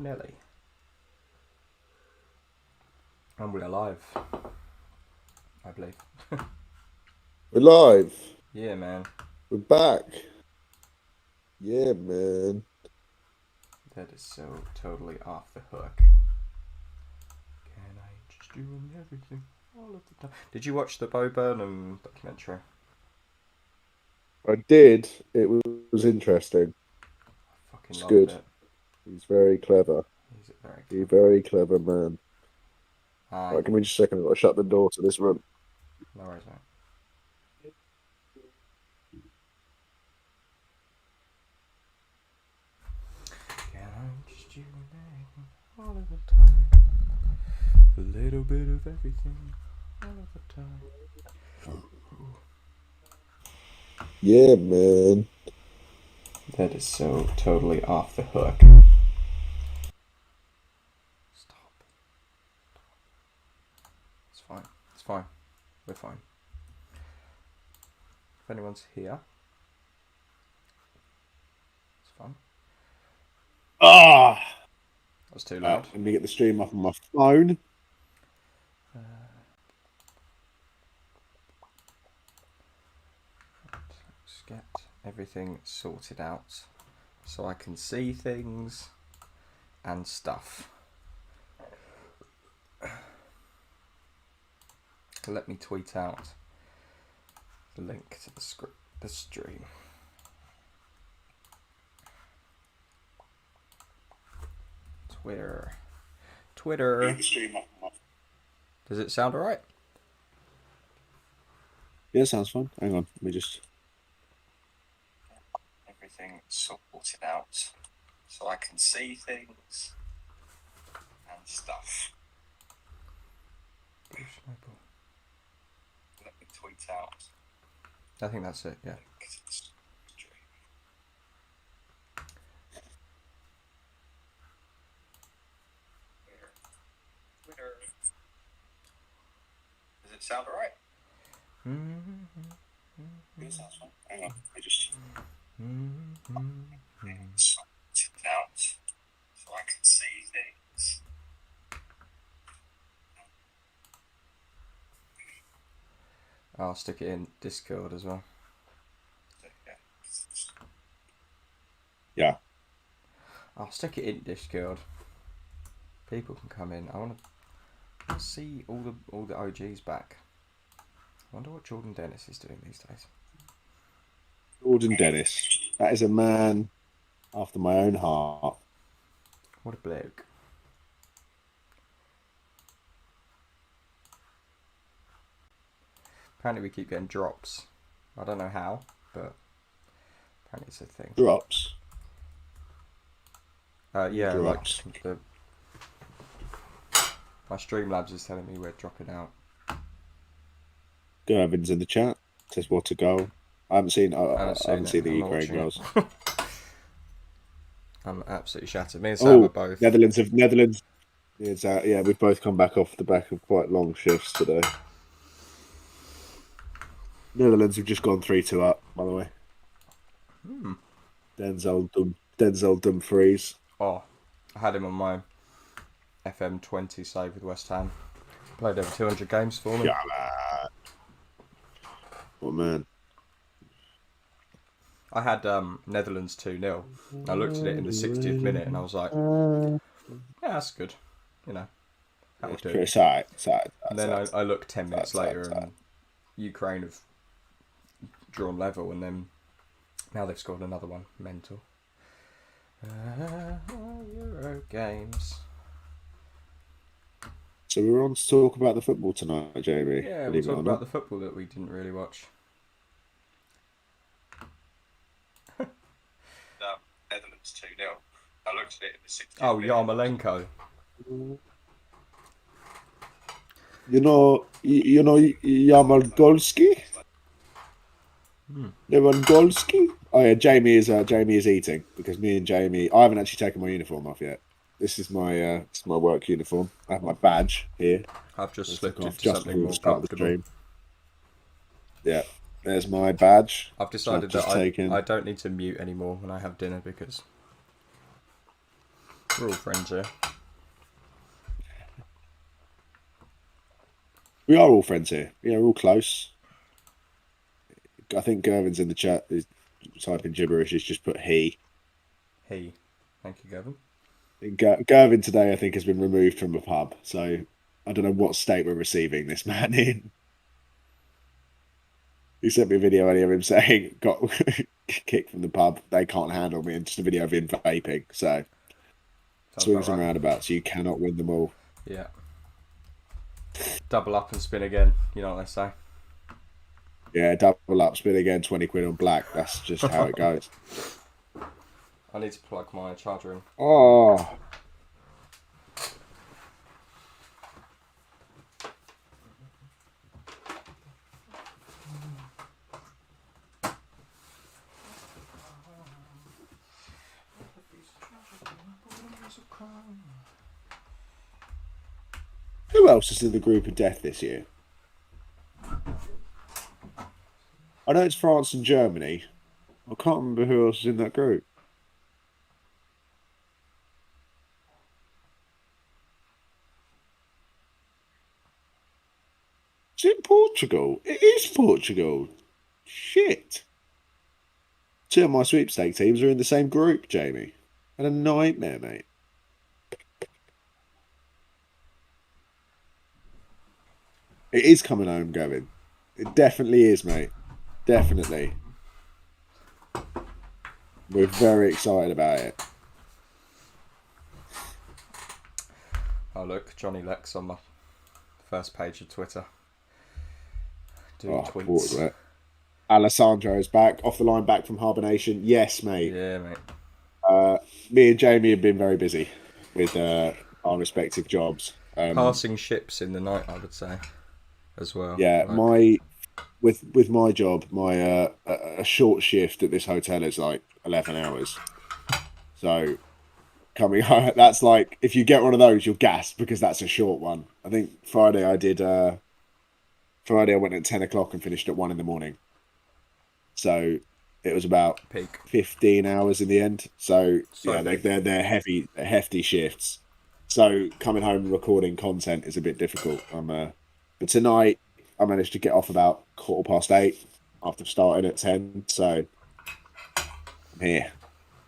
Nelly. And we're alive, I believe. We're live. Yeah, man. We're back. Yeah, man. That is so totally off the hook. Can I just do everything all of the time? Did you watch the Bo Burnham documentary? I did. It was interesting. I fucking It's loved good. it. He's very clever. He's a very He's a clever. very clever man. Aye. Right, give me just a second. I've got to shut the door to this room. No worries, mate. Can I just do everything all of the time? A little bit of everything all of the time. Yeah, man. That is so totally off the hook. Stop. It's fine. It's fine. We're fine. If anyone's here, it's fine. Ah! That was too loud. Let me get the stream up on my phone. Let's get everything sorted out so I can see things and stuff. Let me tweet out the link to the stream. Twitter. Does it sound alright? Yeah, sounds fun. Hang on. Let me just... Everything sorted out so I can see things and stuff. Let me tweet out. I think that's it, yeah. Twitter. Does it sound alright? It sounds fun. Hang on. Let me just... Sorted out so I can see things. I'll stick it in Discord as well. Yeah. I'll stick it in Discord. People can come in. I want to see all the OGs back. I wonder what Jordan Dennis is doing these days. Jordan Dennis. That is a man after my own heart. What a bloke. Apparently we keep getting drops. I don't know how, but apparently it's a thing. Drops? Yeah, drops. like my Streamlabs is telling me we're dropping out. Gervin's in the chat. Says what a goal. I haven't seen the Ukraine goals. I'm absolutely shattered. Me and Sam are both. Netherlands. Yeah, we've both come back off the back of quite long shifts today. Netherlands have just gone 3-2 up, by the way. Denzel Dumfries. Oh, I had him on my FM20 save with West Ham. Played over 200 games for me. Yeah, man. Oh, man. I had Netherlands 2-0. I looked at it in the 60th minute and I was like, yeah, that's good. You know, that would do. It's and then I looked 10 minutes later and Ukraine have drawn level, and then now they've scored another one. Mental. Euro games. So we were on to talk about the football tonight, Jamie. Yeah, we'll talk about the football that we didn't really watch. Netherlands 2-0. I looked at it in the 60th. Oh, Yarmolenko. You know Yamalgolski? Lewandowski? Oh yeah, Jamie is eating because me and Jamie. I haven't actually taken my uniform off yet. This is my work uniform. I have my badge here. I've just slipped into something more comfortable. Yeah, there's my badge. I've decided that I don't need to mute anymore when I have dinner because We're all friends here. We are all friends here. Yeah, we're all close. I think Gervin's in the chat is typing gibberish. He's just put he. He. Thank you, Gavin. Gervin today, I think, has been removed from a pub. So I don't know what state we're receiving this man in. He sent me a video earlier of him saying, got kicked from the pub. They can't handle me. And just a video of him vaping. So swings and roundabouts. You cannot win them all. Yeah. Double up and spin again. You know what they say. Yeah, double up, spin again, 20 quid on black. That's just how it goes. I need to plug my charger in. Oh. Who else is in the group of death this year? I know it's France and Germany. I can't remember who else is in that group. Is it Portugal? It is Portugal. Shit. 2 of my sweepstake teams are in the same group, Jamie. And a nightmare, mate. It is coming home, Gavin. It definitely is, mate. Definitely. We're very excited about it. Oh, look, Johnny Lex on my first page of Twitter. Doing tweets. Alessandro's back. Off the line, back from Hibernation. Yes, mate. Yeah, mate. Me and Jamie have been very busy with our respective jobs. Passing ships in the night, I would say, as well. Yeah, like... with my job, my a short shift at this hotel is like 11 hours. So coming home, that's like, if you get one of those, you'll gasp because that's a short one. I think Friday I went at 10 o'clock and finished at 1 in the morning. So it was about peak 15 hours in the end. So yeah, they're hefty shifts. So coming home and recording content is a bit difficult. But tonight I managed to get off about 8:15 after starting at 10. So I'm here.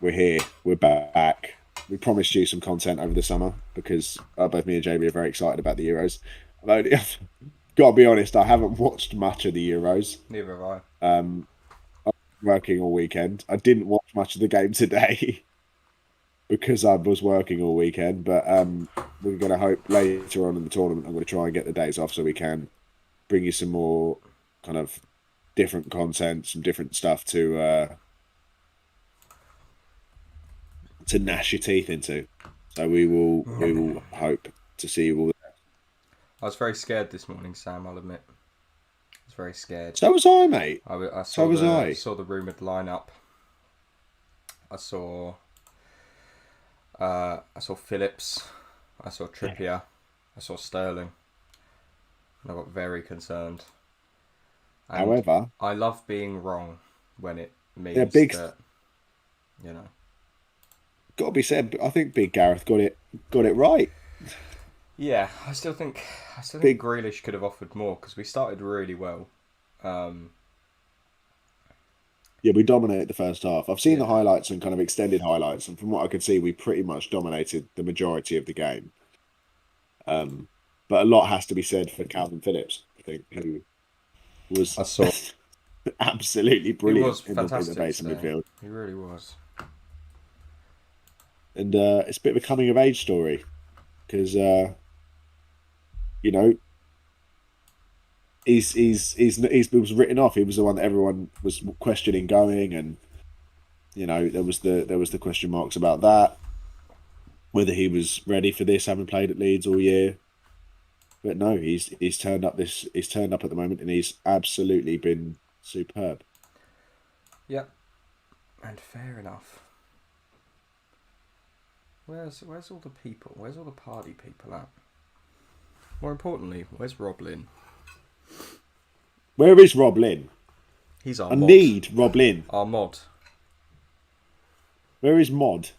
We're here. We're back. We promised you some content over the summer because both me and Jamie are very excited about the Euros. I've got to be honest, I haven't watched much of the Euros. Neither have I. I'm working all weekend. I didn't watch much of the game today because I was working all weekend. But we're going to hope later on in the tournament, I'm going to try and get the days off so we can bring you some more kind of different content, some different stuff to gnash your teeth into. So we will hope to see you all there. I was very scared this morning, Sam, I'll admit. I was very scared. So was I, mate. I saw the rumoured lineup. I saw Phillips. I saw Trippier. I saw Sterling. And I got very concerned. And however, I love being wrong when it means that, you know. Got to be said, I think Big Gareth got it right. Yeah, I still think Grealish could have offered more because we started really well. Yeah, we dominated the first half. I've seen the highlights and kind of extended highlights, and from what I could see, we pretty much dominated the majority of the game. But a lot has to be said for Calvin Phillips, I think, who was absolutely brilliant in the base of midfield. He really was. And it's a bit of a coming of age story because you know, he was written off. He was the one that everyone was questioning going, and you know there was the question marks about that, whether he was ready for this, having played at Leeds all year. But no, he's turned up at the moment, and he's absolutely been superb. Yep, and fair enough. Where's all the people? Where's all the party people at? More importantly, where's Rob Lynn? Where is Rob Lynn? He's our mod. Need Rob Lynn. Our mod. Where is Mod?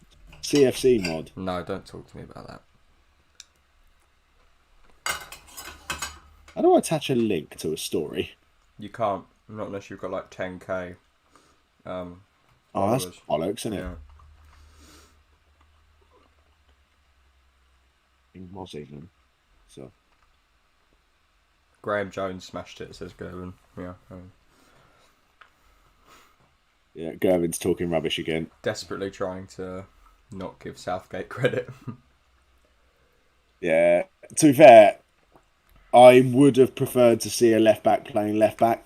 CFC mod. No, don't talk to me about that. How do I attach a link to a story? You can't, not unless you've got like 10k. Oh, that's Followers. bollocks, isn't it? Yeah. In Mozzie, so Graham Jones smashed it, says Gervin. Yeah. yeah, Gervin's talking rubbish again. Desperately trying to not give Southgate credit. Yeah, to be fair, I would have preferred to see a left back playing left back.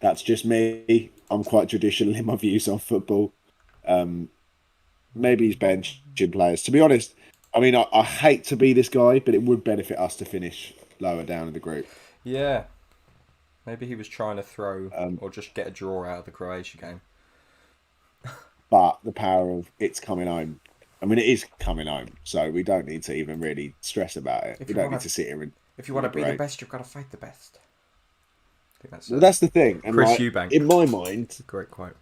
That's just me. I'm quite traditional in my views on football. Maybe he's benching players. To be honest, I mean, I hate to be this guy, but it would benefit us to finish lower down in the group. Yeah. Maybe he was trying to throw or just get a draw out of the Croatia game. But the power of it's coming home. I mean, it is coming home, so we don't need to even really stress about it. We don't need to sit here and... If you want to be the best, you've got to fight the best. I think that's the thing. And Chris Eubank. In my mind... Great quote.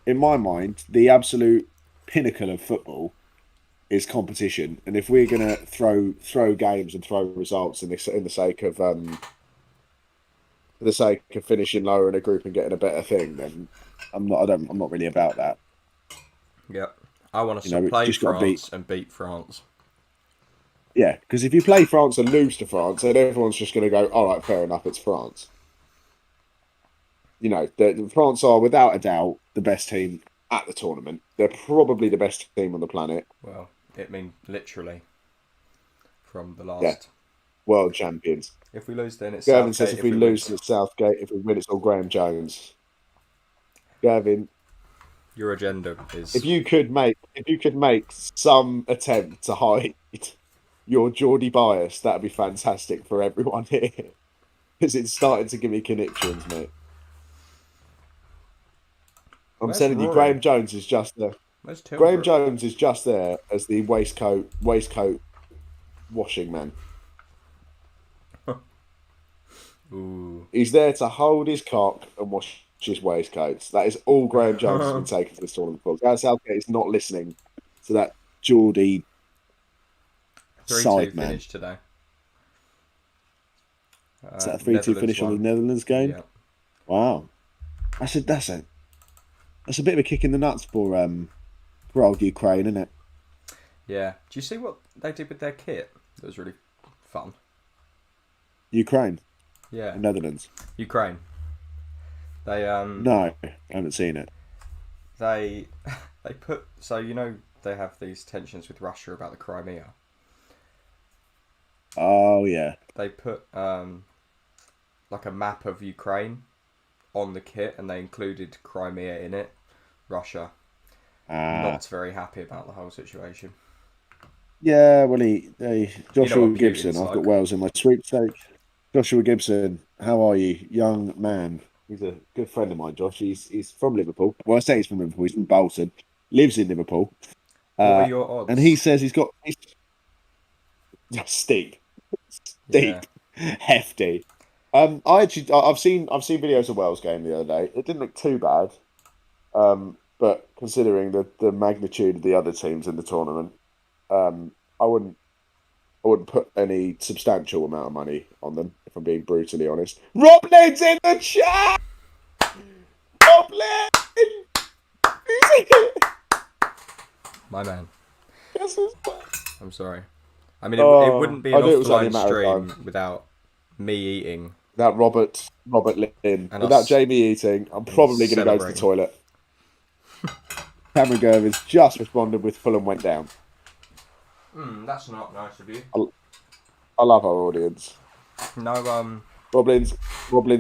In my mind, the absolute pinnacle of football is competition. And if we're going to throw games and throw results in the sake of... for the sake of finishing lower in a group and getting a better thing, then I'm not really about that. Yeah. I want to play France and beat France. Yeah, because if you play France and lose to France, then everyone's just going to go, all right, fair enough, it's France. You know, France are, without a doubt, the best team at the tournament. They're probably the best team on the planet. Well, it means literally from the last... World champions. If we lose, then it's Gavin Southgate. says if we lose to Southgate, if we win, it's all Graham Jones. Gavin, your agenda is... If you could make some attempt to hide your Geordie bias, that'd be fantastic for everyone here. Because it's starting to give me connections, mate. I'm telling you, Graham Jones is just there. Graham Jones is just there as the waistcoat washing man. Ooh. He's there to hold his cock and wash his waistcoats. That is all Graham Jones has been taken to this tournament for. Gareth Southgate is not listening to that Geordie side man. Finish today. Is that a 3-2 finish on the Netherlands game? Yeah. Wow, that's a bit of a kick in the nuts for old Ukraine, isn't it? Yeah. Do you see what they did with their kit? It was really fun. Ukraine. Yeah. Netherlands. Ukraine. They No, I haven't seen it. They put, so you know they have these tensions with Russia about the Crimea. Oh yeah. They put like a map of Ukraine on the kit, and they included Crimea in it. Russia. Not very happy about the whole situation. Yeah, well, Joshua Gibson. I've like. got Wales in my sweepstake. Joshua Gibson, how are you, young man? He's a good friend of mine, Josh. He's from Liverpool. Well, I say he's from Liverpool. He's from Bolton. Lives in Liverpool. What are your odds? And he says he's steep, Yeah. hefty. I've seen videos of Wales game the other day. It didn't look too bad, but considering the magnitude of the other teams in the tournament, I wouldn't put any substantial amount of money on them, if I'm being brutally honest. Roblin's in the chat! Roblin! My man. Yes, it's... I'm sorry. I mean, it wouldn't be an offline stream without me eating. Without Robert Lynn. Without Jamie eating, I'm probably going to go to the toilet. Cameron Gervins just responded with Fulham went down. That's not nice of you. I love our audience. No, Roblin's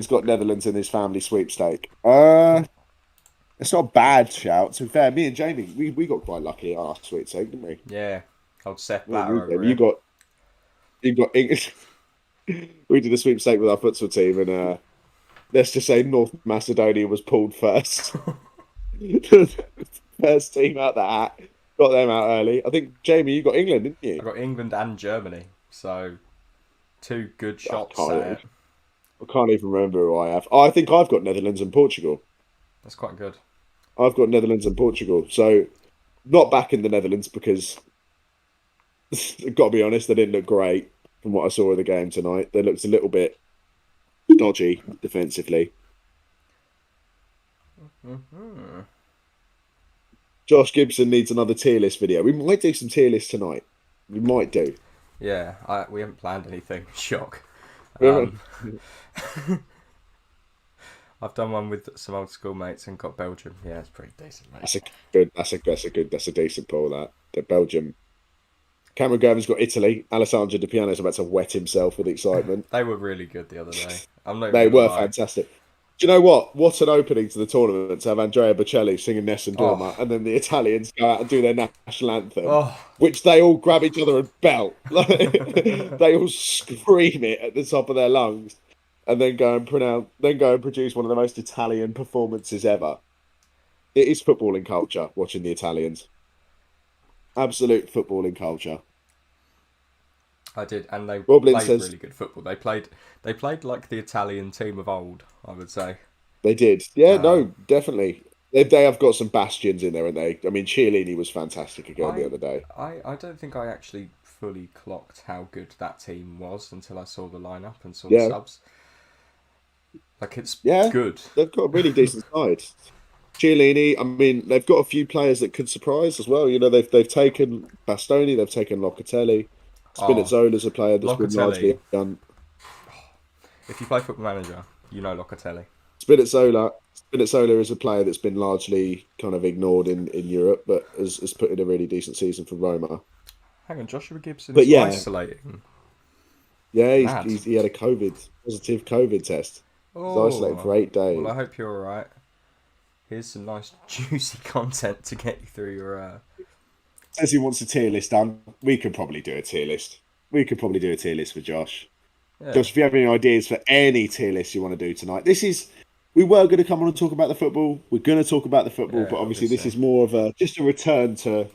got Netherlands in his family sweepstake. It's not a bad shout. To be fair, me and Jamie, we got quite lucky at our sweepstake, didn't we? Yeah, old Seth Blatter over you got English. We did a sweepstake with our futsal team, and let's just say North Macedonia was pulled first. First team out the hat. Got them out early. I think, Jamie, you got England, didn't you? I got England and Germany, so 2 good shots there. I can't even remember who I have. I think I've got Netherlands and Portugal. That's quite good. I've got Netherlands and Portugal. So not back in the Netherlands because I've got to be honest, they didn't look great from what I saw of the game tonight. They looked a little bit dodgy defensively. Mm-hmm. Josh Gibson needs another tier list video. We might do some tier lists tonight. We might do. Yeah, we haven't planned anything. Shock. Really? I've done one with some old schoolmates and got Belgium. Yeah, it's pretty decent, mate. That's a decent poll. That the Belgium. Cameron Gervin's got Italy. Alessandro Di Piano's about to wet himself with excitement. They were really good the other day. I'm not. They even were lie. fantastic. Do you know what? What an opening to the tournament to have Andrea Bocelli singing Nessun Dorma, and then the Italians go out and do their national anthem, which they all grab each other and belt. They all scream it at the top of their lungs, and then go and produce one of the most Italian performances ever. It is footballing culture watching the Italians. Absolute footballing culture. I did, and they Roblin played really good football. They played like the Italian team of old, I would say. They did. Yeah, no, definitely. They have got some bastions in there, and they. I mean, Chiellini was fantastic again the other day. I don't think I actually fully clocked how good that team was until I saw the lineup and saw the subs. Like, it's good. They've got a really decent side. Chiellini, I mean, they've got a few players that could surprise as well. You know, they've taken Bastoni, they've taken Locatelli. Spinazzola's a player that's been largely done. If you play Football Manager, you know Locatelli. Spinazzola is a player that's been largely kind of ignored in Europe, but has put in a really decent season for Roma. Hang on, Joshua Gibson is isolating. Yeah, he had a positive COVID test. He's isolated for 8 days. Well, I hope you're alright. Here's some nice juicy content to get you through your... Says he wants a tier list done. We could probably do a tier list. We could probably do a tier list for Josh. Yeah. Josh, if you have any ideas for any tier list you want to do tonight, we were going to come on and talk about the football. We're going to talk about the football, but obviously this is more of a return to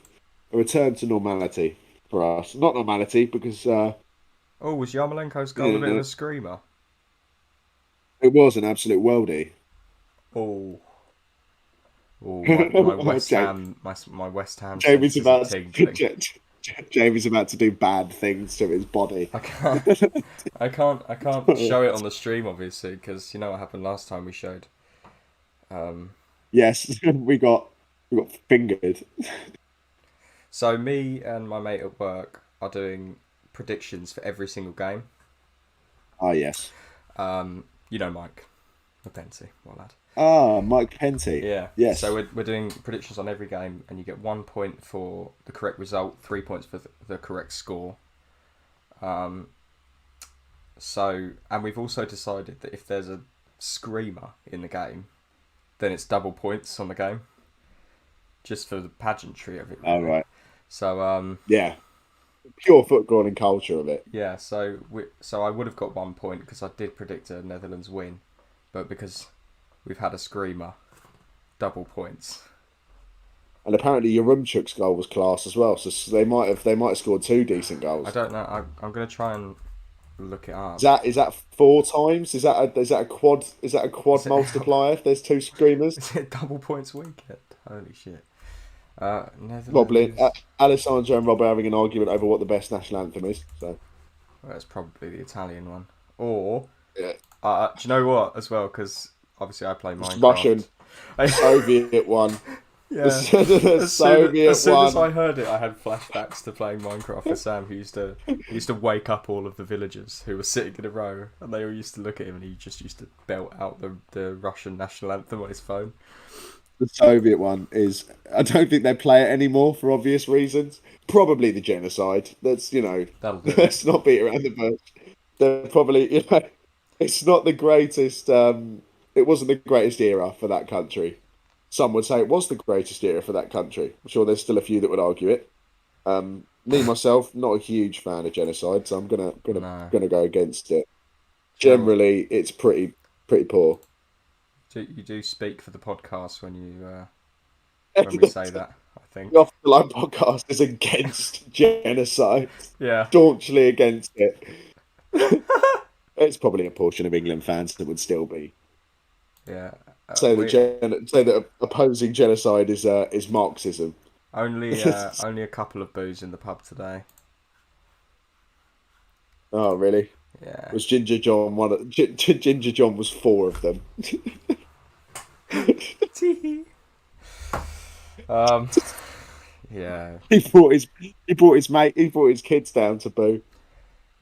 normality for us. Not normality because. Was Yarmolenko's goal a bit of a screamer? It was an absolute worldie. My West Ham. My West Ham. Jamie's about to do bad things to his body. I can't show it on the stream, obviously, because you know what happened last time we showed. Yes, we got fingered. So me and my mate at work are doing predictions for every single game. Ah, yes. You know Mike Penty, what lad? Ah, Mike Penty. Yeah. Yes. So we're doing predictions on every game, and you get 1 point for the correct result, 3 points for the correct score. And we've also decided that if there's a screamer in the game, then it's double points on the game, just for the pageantry of it. Really. Oh, right. So yeah, pure footballing culture of it. Yeah. So I would have got 1 point because I did predict a Netherlands win, but because we've had a screamer, double points. And apparently Yaremchuk's goal was class as well, so they might have scored 2 decent goals. I don't know. I'm going to try and look it up. Is that 4 times? Is that a quad multiplier if there's 2 screamers? Is it double points weekend? Holy shit. Probably. Alessandro and Rob are having an argument over what the best national anthem is. So that's probably the Italian one. Or do you know what as well? Because obviously I play Minecraft. Russian, Soviet one. Yeah. As soon as I heard it, I had flashbacks to playing Minecraft with Sam, who used to wake up all of the villagers who were sitting in a row, and they all used to look at him, and he just used to belt out the Russian national anthem on his phone. The Soviet one is, I don't think they play it anymore for obvious reasons. Probably the genocide. Let's not beat around the bush. They're probably, it's not the greatest. It wasn't the greatest era for that country. Some would say it was the greatest era for that country. I'm sure there's still a few that would argue it. Me myself, not a huge fan of genocide, so I'm gonna go against it. Generally, it's pretty poor. You do speak for the podcast when we say that, I think. The Off the Line podcast is against genocide. Yeah. Staunchly against it. It's probably a portion of England fans that would still be. Yeah. Say that opposing genocide is Marxism. Only a couple of boos in the pub today. Oh, really? Yeah. Was Ginger John one? Ginger John was 4 of them. Yeah. He brought his kids down to boo.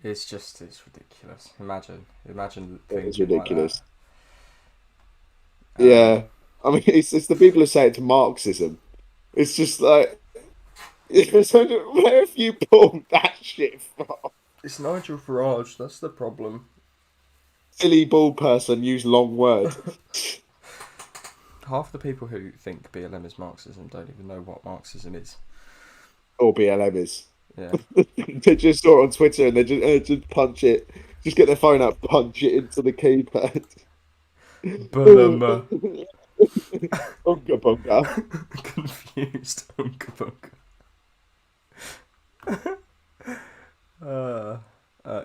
It's ridiculous. Imagine It was thinking like that. ridiculous. Yeah, I mean, it's the people who say it to Marxism. It's just like, where have you pulled that shit from? It's Nigel Farage. That's the problem. Silly bald person use long word. Half the people who think BLM is Marxism don't even know what Marxism is. Or BLM is. Yeah. They just saw it on Twitter and they just punch it. Just get their phone out, punch it into the keypad. BLM. Unga bunga. Confused. Unga bunga.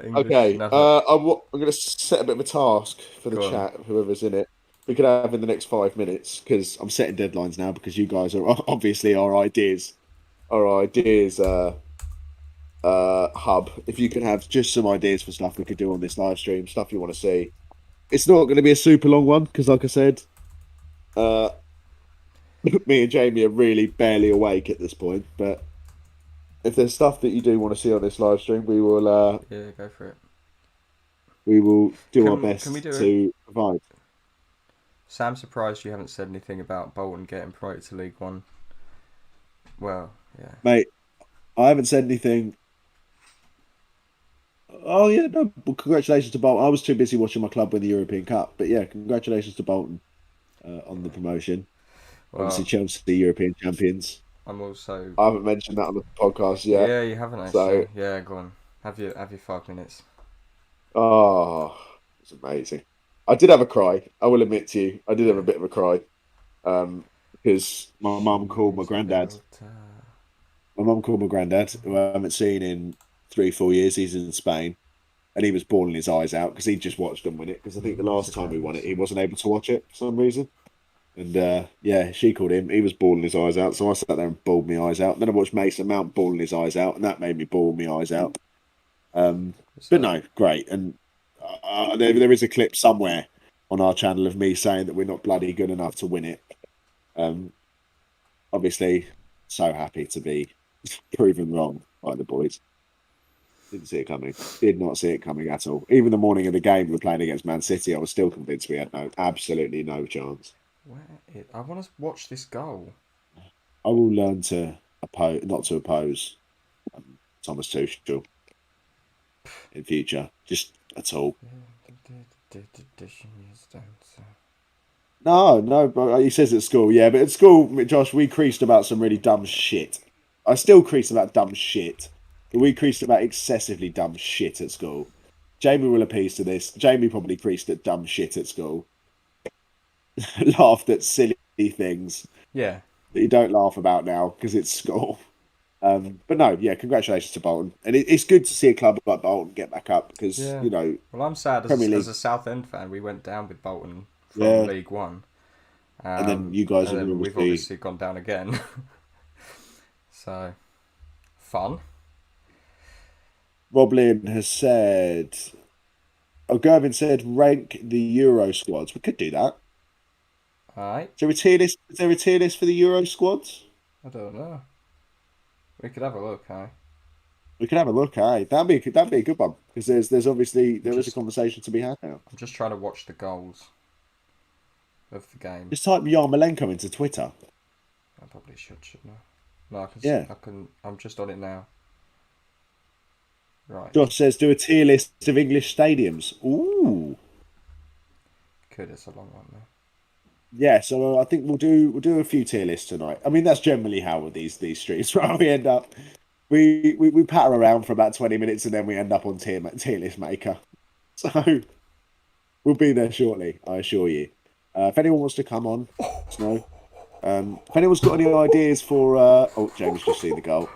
English Okay, never. I'm going to set a bit of a task for the Go on. chat, whoever's in it. We could have in the next 5 minutes because I'm setting deadlines now because you guys are obviously our ideas hub. If you could have just some ideas for stuff we could do on this live stream, stuff you want to see. It's not going to be a super long one because, like I said, me and Jamie are really barely awake at this point. But if there's stuff that you do want to see on this live stream, we will. Yeah, go for it. We will do our best can we do to provide. Sam, surprised you haven't said anything about Bolton getting promoted to League One. Well, yeah. Mate, I haven't said anything. Oh, yeah, no, well, congratulations to Bolton. I was too busy watching my club win the European Cup. But yeah, congratulations to Bolton on the promotion. Well, Obviously, Chelsea, the European champions. I'm also. I haven't mentioned that on the podcast yet. Yeah, you haven't actually. So, yeah, go on. Have your 5 minutes. Oh, it's amazing. I did have a cry. I will admit to you, I did have a bit of a cry because my mum called my granddad. My mum called my granddad, who I haven't seen in 3-4 years. He's in Spain, and he was bawling his eyes out because he just watched them win it. Because I think the last time we won it, he wasn't able to watch it for some reason. And yeah, she called him. He was bawling his eyes out, so I sat there and bawled my eyes out. Then I watched Mason Mount bawling his eyes out, and that made me bawl my eyes out. But no, great. And there is a clip somewhere on our channel of me saying that we're not bloody good enough to win it. Obviously, so happy to be proven wrong by the boys. Didn't see it coming. Did not see it coming at all. Even the morning of the game we were playing against Man City, I was still convinced we had absolutely no chance. I want to watch this goal. I will learn to not to oppose Thomas Tuchel in future, just at all. No, but he says at school, yeah, but at school, Josh, we creased about some really dumb shit. I still crease about dumb shit, but we creased about excessively dumb shit at school. Jamie will appease to this. Jamie probably creased at dumb shit at school. Laughed at silly things. Yeah. That you don't laugh about now because it's school. But no, yeah, congratulations to Bolton. And it's good to see a club like Bolton get back up because, you know... Well, I'm sad as a Southend fan. We went down with Bolton from League One. And then you guys we've obviously gone down again. So, fun. Rob Lynn has said... Oh, Gervin said rank the Euro squads. We could do that. Alright. Is there a tier list for the Euro squads? I don't know. We could have a look, eh? We could have a look, eh? That'd be a good one because there's obviously there is a conversation to be had now. I'm just trying to watch the goals of the game. Just type Yarmolenko into Twitter. I probably shouldn't I? No, I can. I'm just on it now. Right. Josh says do a tier list of English stadiums. Ooh. It's a long one though. Yeah, so I think we'll do a few tier lists tonight. I mean, that's generally how these streams, right? We end up we patter around for about 20 minutes and then we end up on tier list maker. So we'll be there shortly, I assure you. If anyone wants to come on, let us know. If anyone's got any ideas for James just see the goal.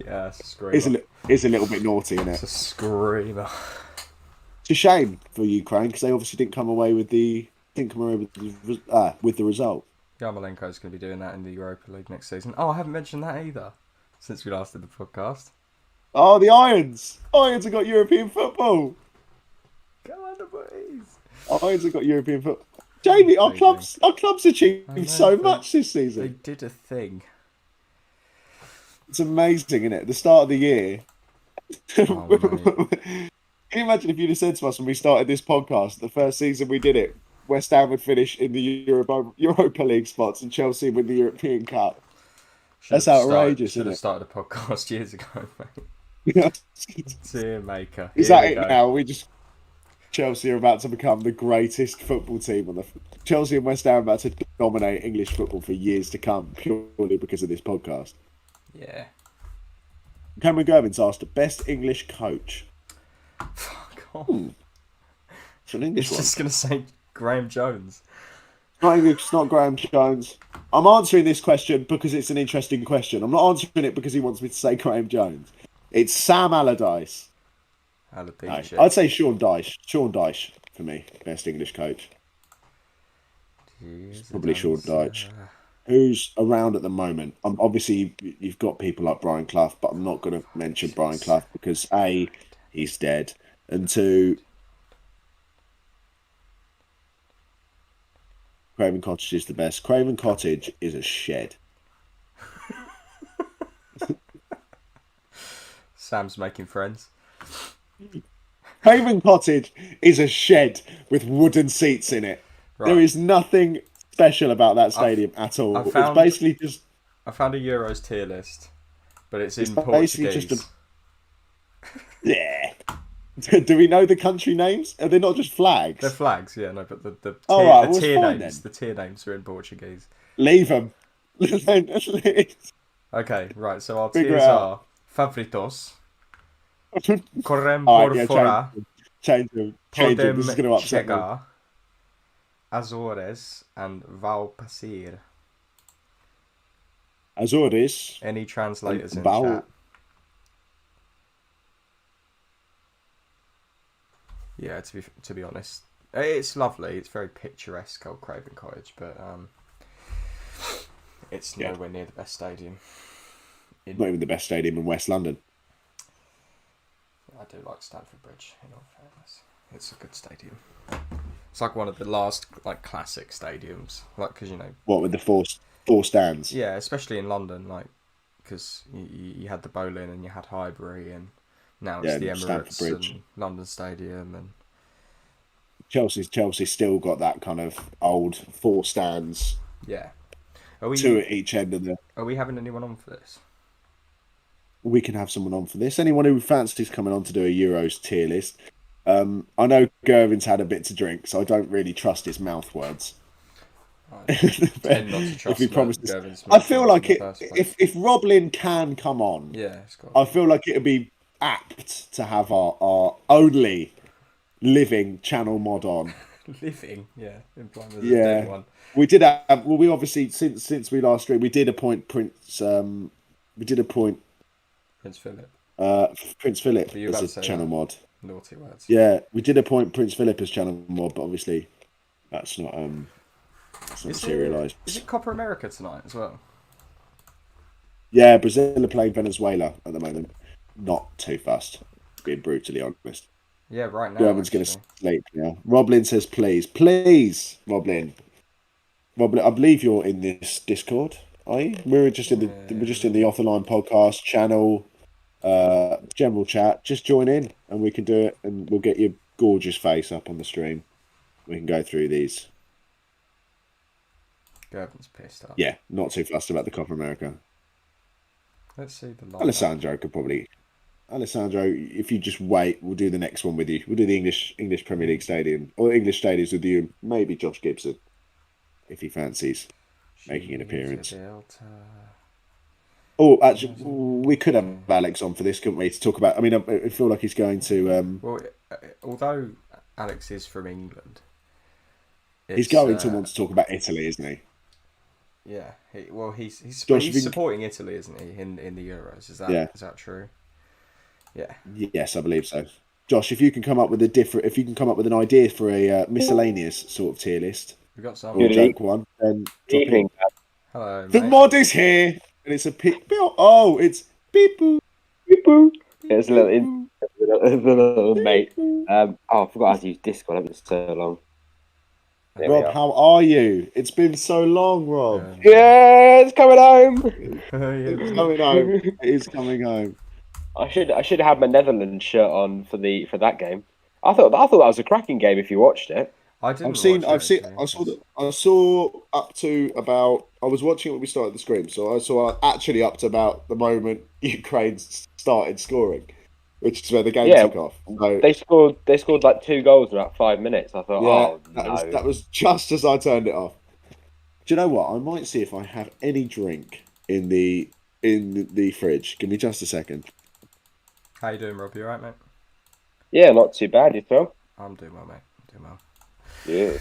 Yeah, it's a screamer. It's a little bit naughty, isn't it? It's a screamer. It's a shame for Ukraine because they obviously didn't come away with the result. Yarmolenko's going to be doing that in the Europa League next season. Oh, I haven't mentioned that either since we last did the podcast. Oh, the Irons! Irons have got European football. Come on, the boys. Irons have got European football. Jamie, our club's achieved so much this They season. did a thing. It's amazing, isn't it? The start of the year. Oh, mate. Can you imagine if you'd have said to us when we started this podcast, the first season we did it, West Ham would finish in the Europa League spots and Chelsea win the European Cup? That's outrageous, Should isn't have it? started a podcast years ago, mate. Dear maker. Is Here that we it go. now? Chelsea are about to become the greatest football team on the. Chelsea and West Ham are about to dominate English football for years to come, purely because of this podcast. Yeah. Cameron Gervin's asked, best English coach. Fuck off. It's an English It's one. just going to say Graham Jones. Not English, it's not Graham Jones. I'm answering this question because it's an interesting question. I'm not answering it because he wants me to say Graham Jones. It's Sam Allardyce. No, Alopecia. I'd say Sean Dyche. Sean Dyche for me, best English coach. Probably Sean Dyche. Who's around at the moment? Obviously, you've got people like Brian Clough, but I'm not going to mention Brian Clough because A, he's dead, and two, Craven Cottage is the best. Craven Cottage is a shed. Sam's making friends. Craven Cottage is a shed with wooden seats in it. Right. There is nothing special about that stadium at all. It's basically just. I found a Euros tier list, but it's in basically Portuguese. just Yeah. Do we know the country names? Are they not just flags? They're flags, yeah, no, but the Oh, tier, right, the well, tier it's fine names, the tier names are in Portuguese. Leave them. Okay, right. So our Figure tiers it out. are favoritos, correm Alright, por yeah, fora, change them. This is podem going to upset me. chegar, Azores, and Val Pasir. Azores. Any translators in Val- chat? Yeah, to be honest, it's lovely. It's very picturesque, old Craven Cottage, but it's Yeah. nowhere near the best stadium. Not even the best stadium in West London. I do like Stamford Bridge, in all fairness. It's a good stadium. It's like one of the last like classic stadiums, like because What with the four stands? yeah, especially in London, like because you had the Boleyn and you had Highbury, and now it's Yeah, the Stamford Emirates Bridge. and London Stadium, and Chelsea's still got that kind of old four stands, yeah. two at each end of the. Are we having anyone on for this? We can have someone on for this. Anyone who fancies coming on to do a Euros tier list. I know Gervin's had a bit to drink, so I don't really trust his mouth words. I tend not to trust If he promises, Gervin's I feel mouth like in it. the first place. If Rob Lynn can come on, Yeah, it's got I feel like it would be apt to have our only living channel mod on. living. Yeah, implying there's a Yeah. dead one. We did have. Well, we obviously since we last streamed, we did appoint Prince. We did appoint Prince Philip. Prince Philip Were you about as to a say channel that? mod. Naughty words. Yeah, we did appoint Prince Philip as channel mod, but obviously that's not materialised. Is it Copper America tonight as well? Yeah, Brazil are playing Venezuela at the moment. Not too fussed, being brutally honest. Yeah, right now. German's going to actually. sleep now. Roblin says, please, Roblin. Roblin, I believe you're in this Discord, are you? We're just in the Off the Line podcast channel, general chat. Just join in and we can do it, and we'll get your gorgeous face up on the stream. We can go through these. Gervin's pissed off. Yeah, not too fussed about the Copa America. Let's see the lineup. Alessandro, if you just wait, we'll do the next one with you. We'll do the English Premier League stadium or English stadiums with you. Maybe Josh Gibson, if he fancies making an appearance. Oh, actually, we could have Alex on for this, couldn't we? To talk about. I mean, I feel like he's going to. Well, although Alex is from England, He's going to want to talk about Italy, isn't he? Yeah. He's Josh, he's supporting Italy, isn't he? In the Euros, is that true? Yeah. Yes, I believe so. Josh, if you can come up with an idea for a miscellaneous sort of tier list, We got some. or Good joke one, then drop in. Evening. Hello, The mate. mod is here, and it's a oh, it's beep boop. Boo. It's a little, Beep, it's a little mate. boop. I forgot how to use Discord. I've been so long. There we Rob, are. how are you? It's been so long, Rob. Yeah, it's coming home. It's coming home. It is coming home. I should have had my Netherlands shirt on for that game. I thought that was a cracking game if you watched it. I didn't. I saw up to about. I was watching it when we started the screen, so I saw actually up to about the moment Ukraine started scoring, which is where the game took off. So, They scored like 2 goals in about 5 minutes. I thought, oh no. that was just as I turned it off. Do you know what? I might see if I have any drink in the fridge. Give me just a second. How you doing, Rob? You alright, mate? Yeah, not too bad, you feel? I'm doing well, mate. I'm doing well. Yeah.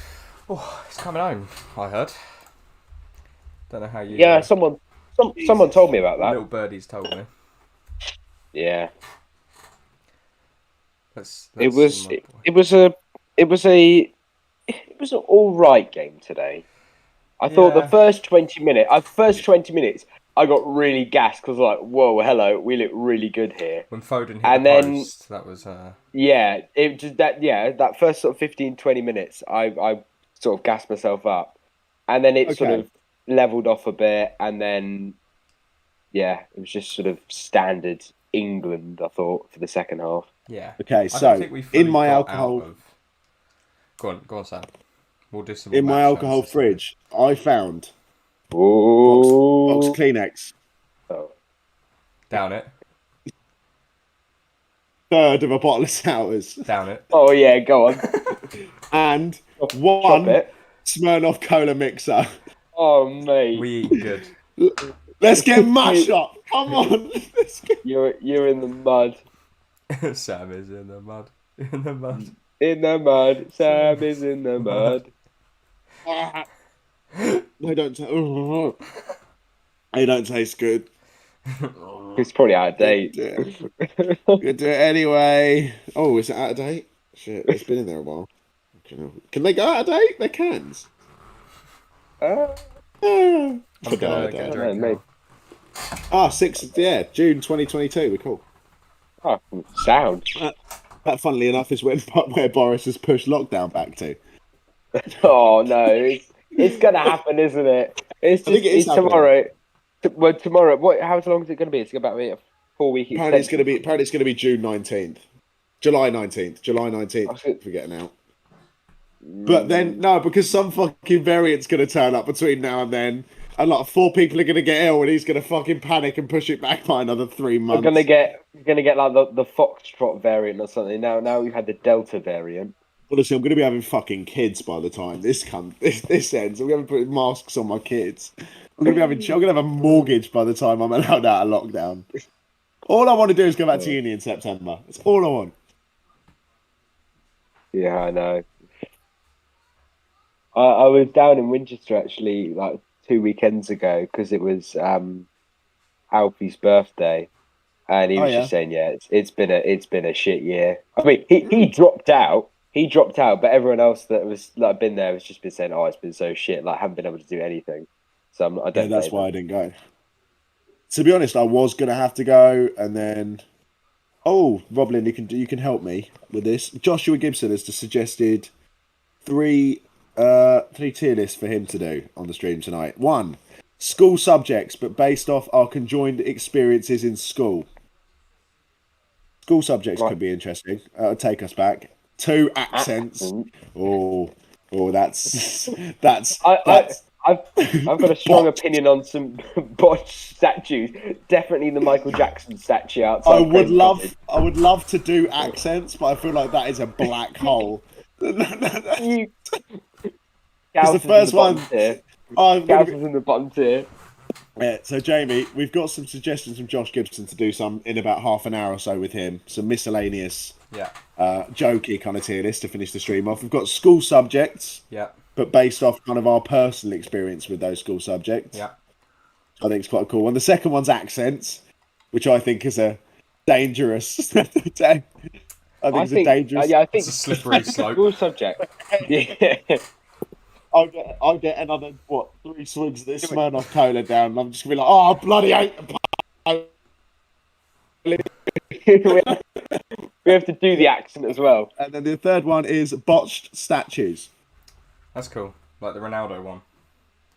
Oh, it's coming home. I heard. Don't know how you. Yeah, someone told me about that. Little birdies told me. Yeah. It was an all right game today. I thought the first 20 minutes, I got really gassed because like, whoa, hello, we look really good here. When Foden hit And the then- post, that was. Yeah, it just that first sort of 15-20 minutes, I sort of gassed myself up, and then it sort Okay. of leveled off a bit, and then it was just sort of standard England. I thought for the second half. Yeah. Okay, I don't so think we fully in my got alcohol, out of- Go on, Sam. We'll do some. in my match alcohol notes. fridge, I found Ooh. box Kleenex, Oh. Down it. third of a bottle of sours, Down it. Oh yeah, go on. and Drop one it. Smirnoff Cola mixer. Oh mate, We eat good. Let's get mashed up. Come on. Let's get... you're in the mud. Sam is in the mud. In the mud. In the mud. Sam is in the mud. They don't. They don't taste good. It's probably out of date. Gonna do it anyway. Oh, is it out of date? Shit, it's been in there a while. Can they go out of date? They can. Uh, I'm Forgot gonna out of get a date. drink mate. now. 6th, June 2022. We're cool. Oh, sound. That, funnily enough, is where Boris has pushed lockdown back to. Oh no, it's gonna happen, isn't it? It's I think it is it's tomorrow. Well, tomorrow. What? How long is it going to be? It's about a 4-week extension. Apparently, it's going to be June 19th, July 19th, July 19th. For getting out. But then no, because some fucking variant's going to turn up between now and then, and like 4 people are going to get ill, and he's going to fucking panic and push it back by another 3 months. We're gonna get like the Foxtrot variant or something. Now we've had the Delta variant. Honestly, I'm going to be having fucking kids by the time this ends. I'm going to put masks on my kids. I'm going to have a mortgage by the time I'm allowed out of lockdown. All I want to do is go back to uni in September. That's all I want. Yeah, I know. I was down in Winchester actually like 2 weekends ago because it was Alfie's birthday, and he was just saying, it's been a shit year. I mean, he dropped out. But everyone else that was like been there has just been saying, "Oh, it's been so shit. Like, haven't been able to do anything." So I don't. Yeah, that's why I didn't go. To be honest, I was gonna have to go, and then, Roblin, you can help me with this. Joshua Gibson has suggested three tier lists for him to do on the stream tonight. 1, school subjects, but based off our conjoined experiences in school. School subjects could be interesting. Take us back. 2, accents. Oh, that's. I've got a strong opinion on some botched statues. Definitely the Michael Jackson statue outside. I would love to do accents, but I feel like that is a black hole. The first one. Gauss is in the bottom tier. Yeah, so Jamie, we've got some suggestions from Josh Gibson to do some in about half an hour or so with him. Some miscellaneous, jokey kind of tier list to finish the stream off. We've got school subjects, but based off kind of our personal experience with those school subjects. Yeah, I think it's quite a cool one. The second one's accents, which I think is a dangerous. I think it's a dangerous. Yeah, I think it's a slippery slope. School subject. Yeah. I'll get another 3 swigs of this Smirnoff Cola down, and I'm just gonna be like, oh bloody hate We have to do the accent as well. And then the third one is botched statues. That's cool, like the Ronaldo one.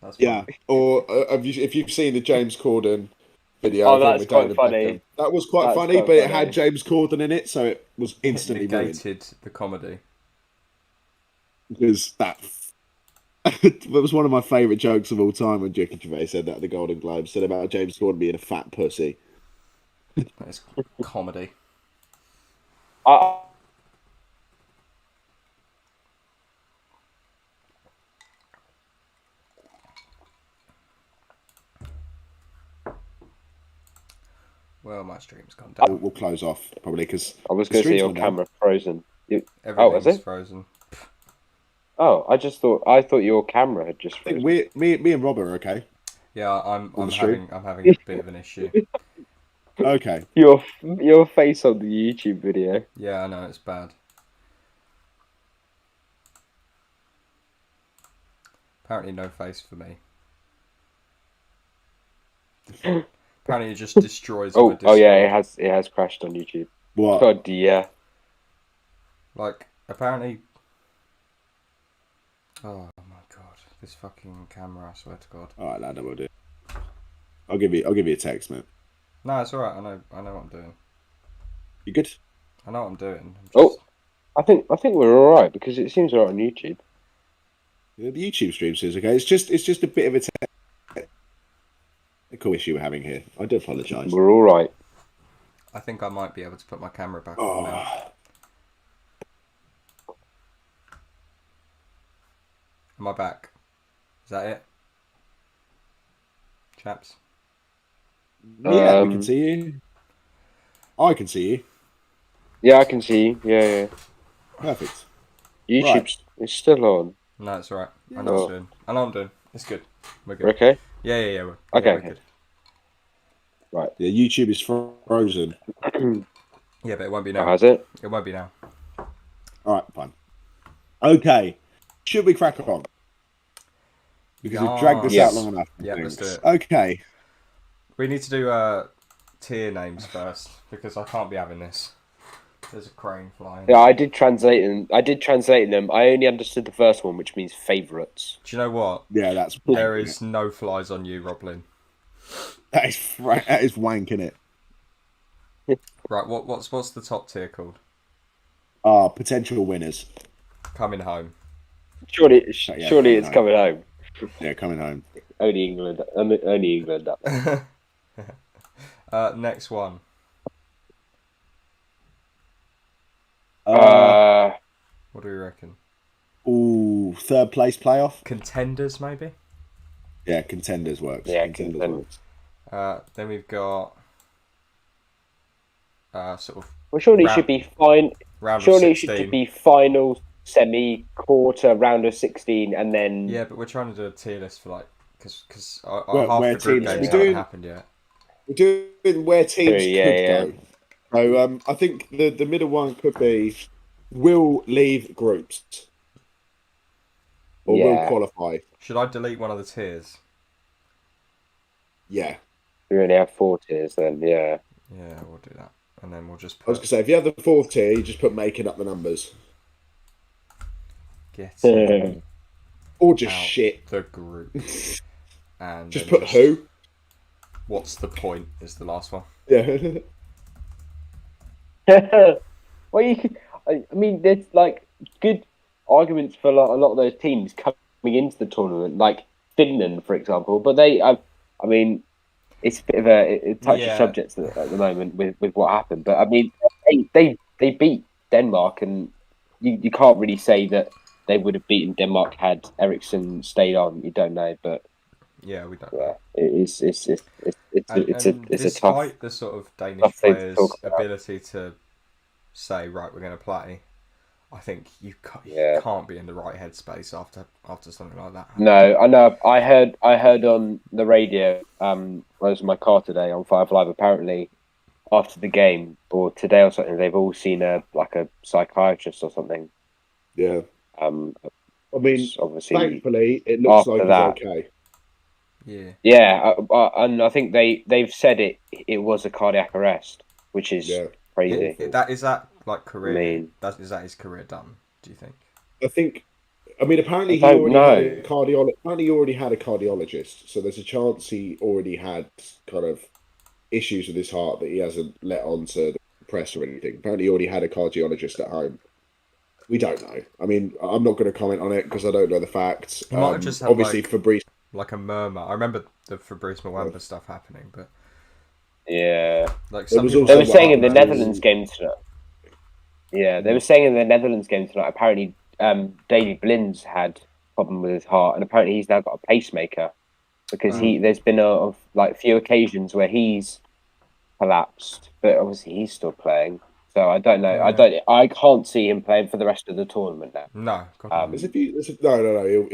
That's fun. Or if you've seen the James Corden video, that's quite funny. That was quite funny, but it had James Corden in it, so it was instantly negated the comedy. Because that was one of my favourite jokes of all time when Ricky Gervais said that at the Golden Globe, said about James Corden being a fat pussy. That's comedy. Well, my stream's gone down. We'll close off probably because I was going to say your camera frozen. Everything's is it frozen? Oh, I thought your camera had just frozen. Me and Rob are okay. Yeah, I'm having a bit of an issue. Okay. Your face on the YouTube video. Yeah, I know it's bad. Apparently, no face for me. Apparently, it just destroys. Oh yeah, it has crashed on YouTube. What? God, yeah. Like apparently. Oh my god, this fucking camera! I swear to God. All right, lad, I will do. I'll give you a text, mate. No, it's all right. I know what I'm doing. You good? I know what I'm doing. I think we're all right because it seems all right on YouTube. The YouTube stream says okay. It's just a bit of a technical issue we're having here. I do apologise. We're all right. I think I might be able to put my camera back on now. Am I back? Is that it? Chaps? Yeah, we can see you. I can see you. Yeah, I can see you. Yeah. Perfect. YouTube is still on. No, it's alright. I know what I'm doing. I know what I'm doing. It's good. We're good. We're okay? Yeah. We're good. Right. Yeah, YouTube is frozen. Yeah, but it won't be now. Oh, has it? It won't be now. Alright, fine. Okay. Should we crack on? Because we've dragged this out long enough. Yeah, let's do it. Okay. We need to do tier names first because I can't be having this. There's a crane flying. Yeah, I did translate them. I only understood the first one, which means favourites. Do you know what? Yeah, there is no flies on you, Roblin. That is wank, innit? Right, what's the top tier called? Potential winners. Coming home. Surely it's coming home. Yeah, coming home. Only England. Only England. Next one. What do we reckon? Ooh, third place playoff. Contenders, maybe. Yeah, contenders works. Yeah, contenders. Then we've got sort of. Well, surely it should be fine. Surely it should be final, semi, quarter, round of 16, and then. Yeah, but we're trying to do a tier list for like because half the group games haven't happened yet. We're doing where teams could go. So I think the middle one could be will leave groups or will qualify. Should I delete one of the tiers? Yeah. We only have 4 tiers then, yeah. Yeah, we'll do that. And then we'll just put... I was going to say, if you have the 4th tier, you just put making up the numbers. Or just shit. The group. And just put who? What's the point is the last one. Yeah. Well, I mean, there's like good arguments for a lot of those teams coming into the tournament, like Finland, for example. But I mean, it's a bit of a touchy subject at the moment with what happened. But I mean, they beat Denmark, and you can't really say that they would have beaten Denmark had Eriksson stayed on. You don't know, but yeah, we don't. Yeah, it's a tough. Despite the sort of Danish players' ability to say, right, we're going to play, I think you can't be in the right headspace after something like that happens. No, I know. I heard on the radio. I was in my car today on 5 Live. Apparently, after the game or today or something, they've all seen a psychiatrist or something. Yeah. I mean, obviously, thankfully, it looks like after he's okay. Yeah. yeah, and I think they've said it was a cardiac arrest, which is Yeah. crazy. Is that like career? I mean- is that his career done? Do you think? I think. I mean, apparently I don't Apparently, he already had a cardiologist, so there's a chance he already had kind of issues with his heart that he hasn't let on to the press or anything. Apparently, he already had a cardiologist at home. We don't know. I mean, I'm not going to comment on it because I don't know the facts. He might have just had, obviously, Fabrice. Like a murmur. I remember the Fabrice Mwamba stuff happening, but Yeah, like There some was people also they were that- saying in the that- Netherlands game tonight. Yeah, they were saying in the Netherlands game tonight. Apparently, Daley Blinds had a problem with his heart, and apparently he's now got a pacemaker because there's been a few occasions where he's collapsed, but obviously he's still playing. So I don't know. Yeah. I can't see him playing for the rest of the tournament now. No, God, no. No.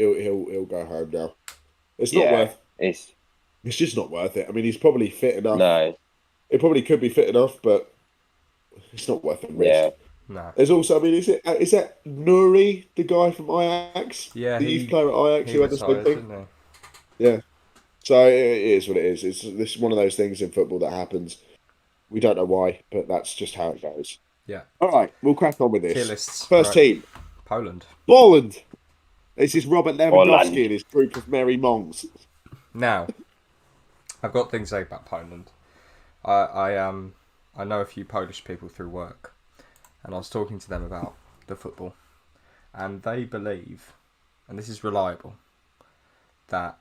He'll go home now. It's not worth. It's It's just not worth it. I mean, he's probably fit enough. no. It probably could be fit enough, but it's not worth the risk. Yeah. No. There's also, I mean, is that Nuri, the guy from Ajax? Yeah, the youth player at Ajax he who had the same retired, thing? didn't Yeah. So it is what it is. It's this is one of those things in football that happens. We don't know why, but that's just how it goes. Yeah. All right, we'll crack on with he? Tier this. lists. First Right. team, Poland. Poland. This is Robert Lewandowski Poland. and his group of merry monks. Now, I've got things to say about Poland. I know a few Polish people through work, and I was talking to them about the football, and they believe, and this is reliable, that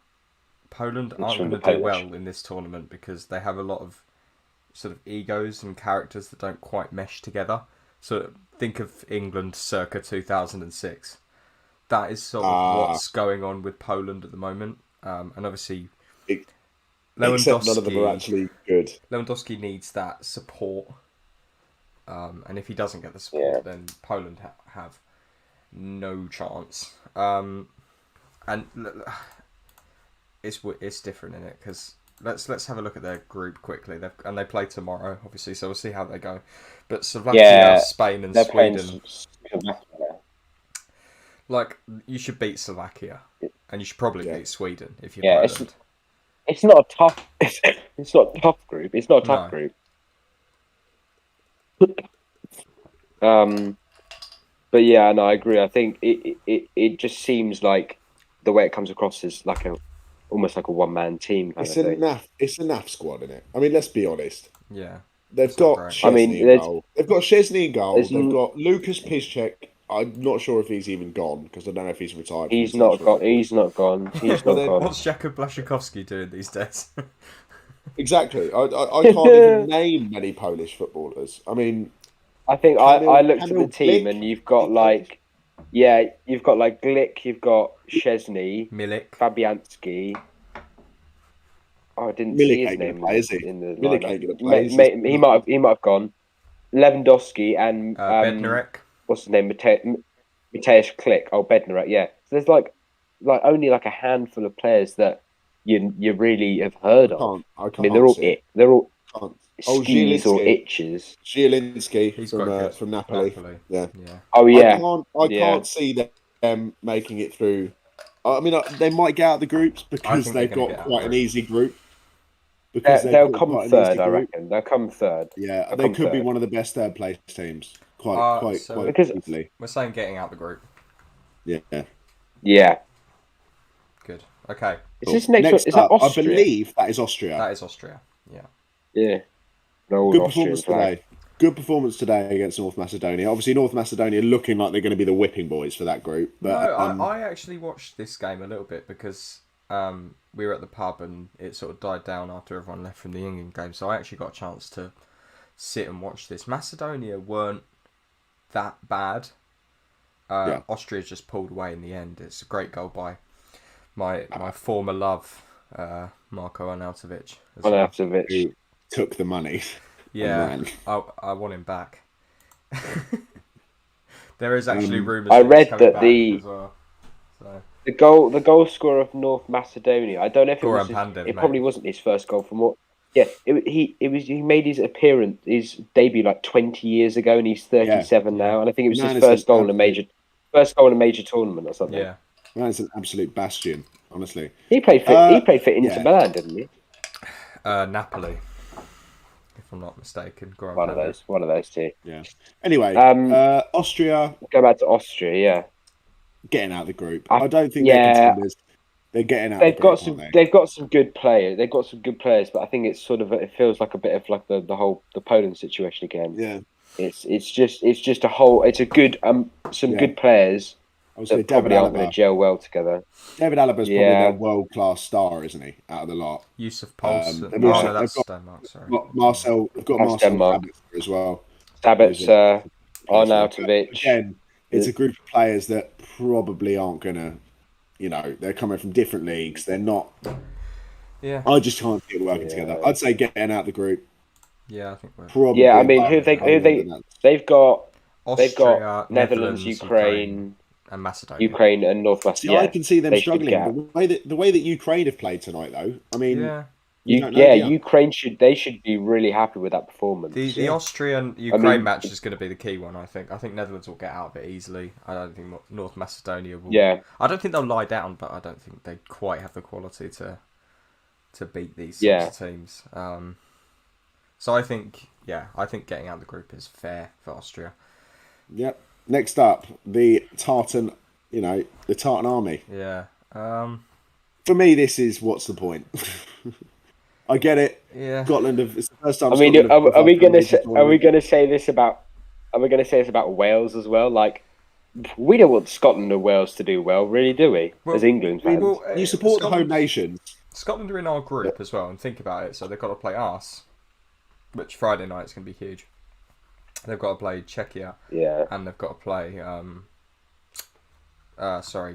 Poland aren't from going the to do Polish. well in this tournament because they have a lot of sort of egos and characters that don't quite mesh together. So think of England circa 2006. That is sort of what's going on with Poland at the moment, and obviously Except none of them are actually good. Lewandowski needs that support, and if he doesn't get the support, then Poland have no chance. And it's different in it because let's have a look at their group quickly. They play tomorrow, obviously, so we'll see how they go. But Slovakia, Spain, and they're Sweden. playing Slovakia. Like, you should beat Slovakia, and you should probably beat Sweden if you're Poland. It's not a tough. It's not a tough group. It's not a tough No. group. But yeah, no, I agree. I think it just seems like the way it comes across is like almost like a one-man team kind It's of a thing. NAF squad, isn't it? I mean, let's be honest. Yeah. They've It's not got great. Szczesny in goal. They've got Szczesny in goal. There's They've got Lucas Piszczek. I'm not sure if he's even gone because I don't know if he's retired. He's not gone. He's not gone. He's not then gone. What's Jakub Blaszczykowski doing these days? Exactly. I can't even name many Polish footballers. I mean, I think I looked at the Kamil team Glik. and you've got like Glick, you've got Szczesny, Milik. Fabianski. Oh, I didn't Milik see his ain't gonna name play, is he? in the Milik lineup. ain't gonna play, is he? He might have gone. Lewandowski and Bednarek. what's his name? Mateusz Klich. Oh, Bednarek. Yeah. So there's like only like a handful of players that you really have heard of. I can't. I mean, they're all see it. They're all Can't. skis or Zielinski. itches. Zielinski He's quite good. from Napoli. Yeah. Yeah. Oh yeah. I can't see them making it through. I mean, they might get out of the groups because think they've they're gonna got get quite out an the easy group. Because They'll they've got come quite an third, easy I group. reckon. They'll come third. Yeah, They'll they come could be third. one of the best third place teams. Quite Because- easily. We're saying getting out the group. Yeah. Yeah. Good. Okay. Is this next one? Is that up, Austria? I believe that is Austria. That is Austria. Yeah. Yeah. No, all Good Austrian performance flag. today. Good performance today against North Macedonia. Obviously, North Macedonia looking like they're going to be the whipping boys for that group. But I actually watched this game a little bit because we were at the pub and it sort of died down after everyone left from the England game. So I actually got a chance to sit and watch this. Macedonia weren't that bad. Austria just pulled away in the end. It's a great goal by my former love, Marko Arnautovic. as well. Arnautovic. who took the money? Yeah, Man. I want him back. There is actually rumours. I that he's read coming that back the- as well. So, The goal scorer of North Macedonia. I don't know if it was. Goran Pandev, It mate. probably wasn't his first goal. From what? Yeah, he made his appearance, his debut like 20 years ago, and he's 37 now. And I think it was Man his is first goal in a an major tournament or something. yeah, That's an absolute bastion, honestly. He played for Inter yeah. Milan, didn't he? Napoli, if I'm not mistaken. One of those two. Yeah. Anyway, Austria. Go back to Austria. Yeah. Getting out of the group. I don't think they're contenders. They're getting out. They've got some good players. They've got some good players, but I think it's it feels like a bit of like the Poland situation again. Yeah. It's just a whole. It's a good good players. That probably aren't going to gel well together. David Alaba's probably their world-class star, isn't he? Out of the lot. Yusuf Poulsen. That's Denmark. Sorry. Marcel. They've got Marcel Sabitzer as well. Sabitzer, Arnautovic. Again, it's a group of players that probably aren't going to, they're coming from different leagues. They're not. Yeah. I just can't see it working together. I'd say getting out of the group. Yeah, I think we're probably. Yeah, I mean, they've got Austria, Netherlands, Ukraine. And Macedonia. Ukraine and North Macedonia. I can see them struggling. The way that Ukraine have played tonight, though. I mean, Ukraine should be really happy with that performance. The Austrian Ukraine match is going to be the key one. I think Netherlands will get out of it easily. I don't think North Macedonia will. Yeah. I don't think they'll lie down, but I don't think they quite have the quality to beat these sorts of teams. So I think getting out of the group is fair for Austria. Yep. Next up, the Tartan army. Yeah. For me, this is what's the point? I get it. Yeah. Scotland it's the first time. I mean, are we going to say this about Wales as well? Like, we don't want Scotland or Wales to do well, really, do we? As England fans, you support the home nations. Scotland are in our group as well, and think about it. So they've got to play us, which Friday night is going to be huge. They've got to play Czechia, and they've got to play,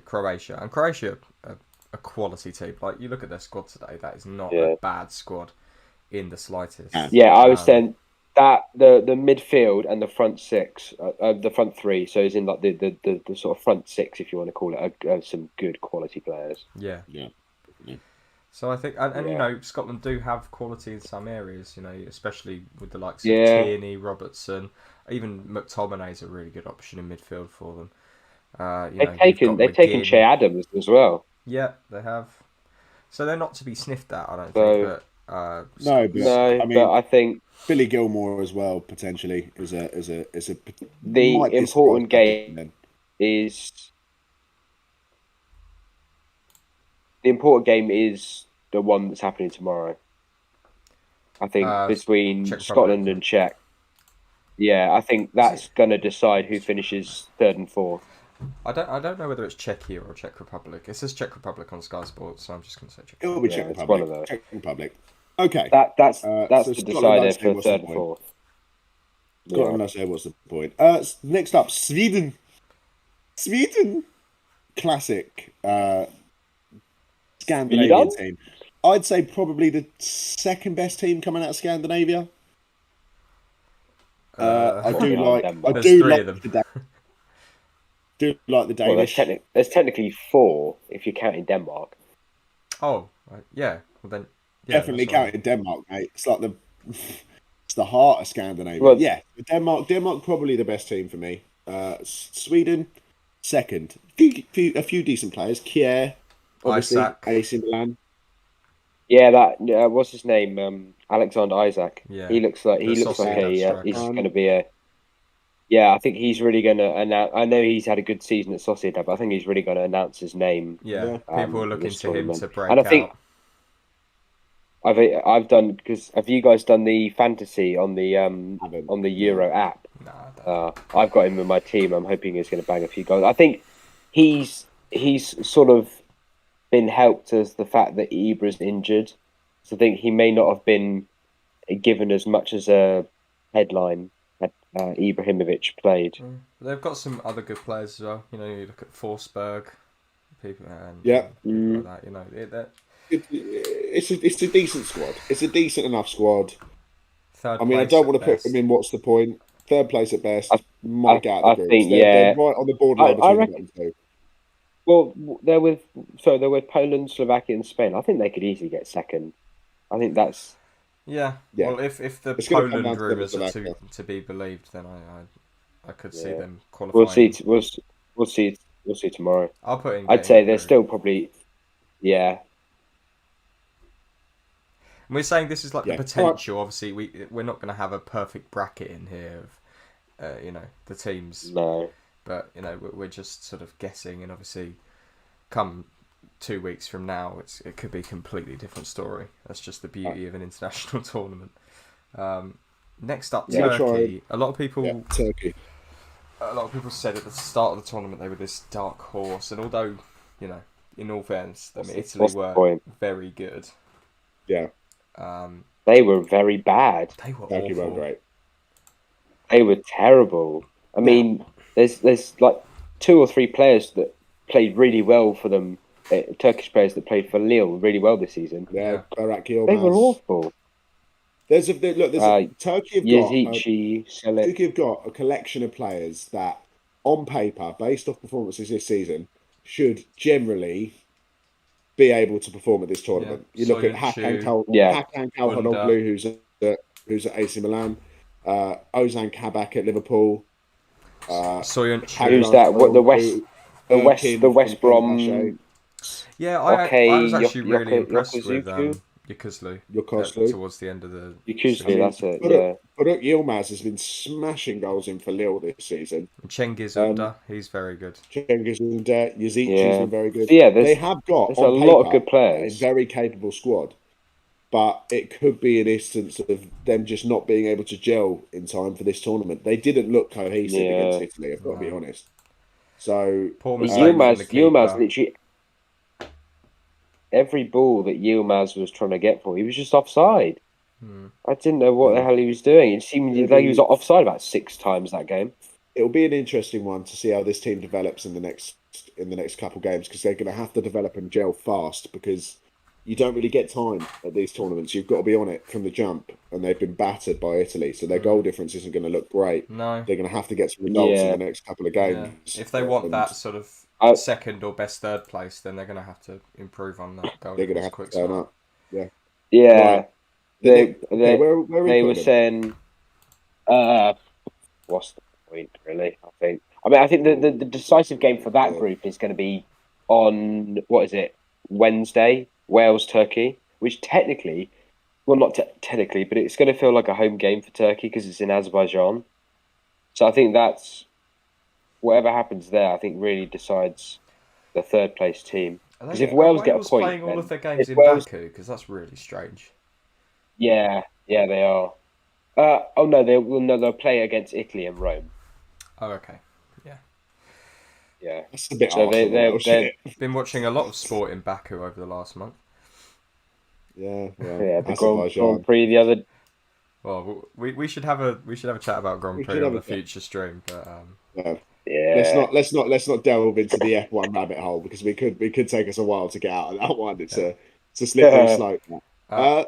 Croatia. And Croatia, a quality team. Like, you look at their squad today, that is not a bad squad in the slightest. Yeah, I was saying that the midfield and the front six, the front three, so it's in like the sort of front six, if you want to call it, are some good quality players. Yeah. So I think, and Scotland do have quality in some areas, especially with the likes of Tierney, Robertson, even McTominay's a really good option in midfield for them. They've taken Che Adams as well. Yeah, they have. So they're not to be sniffed at, I don't think. But I think Billy Gilmore as well potentially is the important game is. The important game is the one that's happening tomorrow. I think between Scotland and Czech. Yeah, I think that's going to decide who finishes third and fourth. I don't know whether it's Czechia or Czech Republic. It says Czech Republic on Sky Sports, so I'm just going to say Czech. It will be Czech Republic. One of those. Czech Republic. Okay. That's the decider for third and fourth. Scotland and say what's the point? Next up, Sweden. Classic. Scandinavian team. I'd say probably the second best team coming out of Scandinavia. I do like the Danish. Well, there's technically four if you're counting Denmark. Oh, yeah. Well then, definitely counting Denmark, mate. It's like the heart of Scandinavia. Well, Denmark probably the best team for me. Sweden second. A few decent players. Kjær. Isak. AC Milan. Yeah, what's his name? Alexander Isak. Yeah. He looks like he's going to be a. Yeah, I think he's really going to announce. I know he's had a good season at Sociedad, but I think he's really going to announce his name. Yeah, people are looking to him to break out. And I think out. I've done because have you guys done the fantasy on the Euro app? No, I've got him in my team. I'm hoping he's going to bang a few goals. I think he's sort of been helped as the fact that Ibra's injured, so I think he may not have been given as much as a headline had Ibrahimovic played. They've got some other good players as well. You look at Forsberg, people, and people like that. It's a decent squad. It's a decent enough squad. I don't want to put them in. What's the point? Third place at best. Might get out of the group. Think, they're right on the borderline between the two. Well, they're with Poland, Slovakia, and Spain. I think they could easily get second. I think that's. Yeah. Well, if the Poland rumours are to be believed, then I could see them qualifying. We'll see. We'll see tomorrow. I'll put in. I'd say they're still probably, yeah. And we're saying this is like Yeah. the potential. Obviously, we're not going to have a perfect bracket in here of, the teams. No. But we're just sort of guessing, and obviously, come 2 weeks from now, it could be a completely different story. That's just the beauty of an international tournament. Next up, Turkey. A lot of people. Turkey. A lot of people said at the start of the tournament they were this dark horse, and although, in all fairness, I mean, Italy were very good. Yeah. They were very bad. They were Turkey awful. were great. They were terrible. I mean, there's like 2 or 3 players that played really well for them. Turkish players that played for Lille really well this season. Yeah, Barak Yilmaz. They were awful. Turkey have got a collection of players that, on paper, based off performances this season, should generally be able to perform at this tournament. You look at Hakan Çalhanoğlu, who's at AC Milan, Ozan Kabak at Liverpool, Soyuncu. Who's that? What the West Brom? Yeah, I was actually really impressed with Yokuşlu towards the end of the Yokuşlu, that's it. Yeah. Barak Yilmaz has been smashing goals in for Lille this season. Cengiz Ünder, he's very good. Cengiz Ünder, Yazici's been very good. Yeah, they have got a lot of good players. A very capable squad, but it could be an instance of them just not being able to gel in time for this tournament. They didn't look cohesive against Italy, I've got to be honest. So Yilmaz literally every ball that Yilmaz was trying to get for, he was just offside. I didn't know what the hell he was doing. It seemed like he was offside about 6 times that game. It'll be an interesting one to see how this team develops in the next couple games, because they're going to have to develop and gel fast, because you don't really get time at these tournaments. You've got to be on it from the jump, and they've been battered by Italy, so their goal difference isn't going to look great. No, they're going to have to get some results in the next couple of games. If they want that sort of second or best third place, then they're going to have to improve on that goal. They're going to have to turn up. Yeah. Yeah. Right. They were saying, what's the point, really? I think the decisive game for that group is going to be on, Wednesday, Wales, Turkey, which technically, well, not technically, but it's going to feel like a home game for Turkey because it's in Azerbaijan. So I think that's, whatever happens there, I think really decides the third place team. Because if Wales get a point, playing all of their games in Baku, because that's really strange. Yeah, they are. They'll play against Italy and Rome. Oh, okay. Yeah. That's a bit they've been watching a lot of sport in Baku over the last month. Yeah, the Grand Prix the other. Well, we should have a chat about Grand Prix on the future stream, but yeah. Let's not delve into the F1 rabbit hole, because we could take us a while to get out of that one. It's a slippery slope. I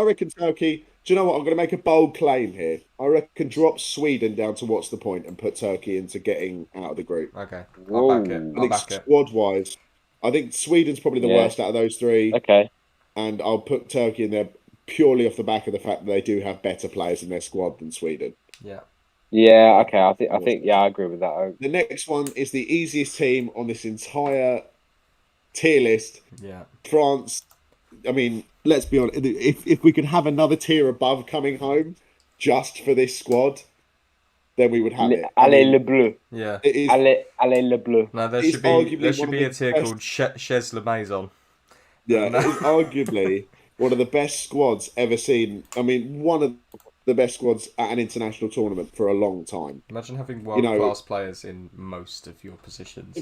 reckon Turkey. Do you know what? I'm going to make a bold claim here. I reckon drop Sweden down to what's the point and put Turkey into getting out of the group. Okay, I'll back it. I think squad-wise, I think Sweden's probably the worst out of those 3. Okay. And I'll put Turkey in there purely off the back of the fact that they do have better players in their squad than Sweden. Yeah. Yeah. Okay. I think. I agree with that. The next one is the easiest team on this entire tier list. Yeah. France. I mean, let's be honest. If we could have another tier above coming home just for this squad, then we would have it. Allez le bleu. Yeah. Allez le bleu. No, there should be a tier called Chez le Maison. Yeah, it is arguably one of the best squads ever seen. I mean, one of the best squads at an international tournament for a long time. Imagine having world-class players in most of your positions.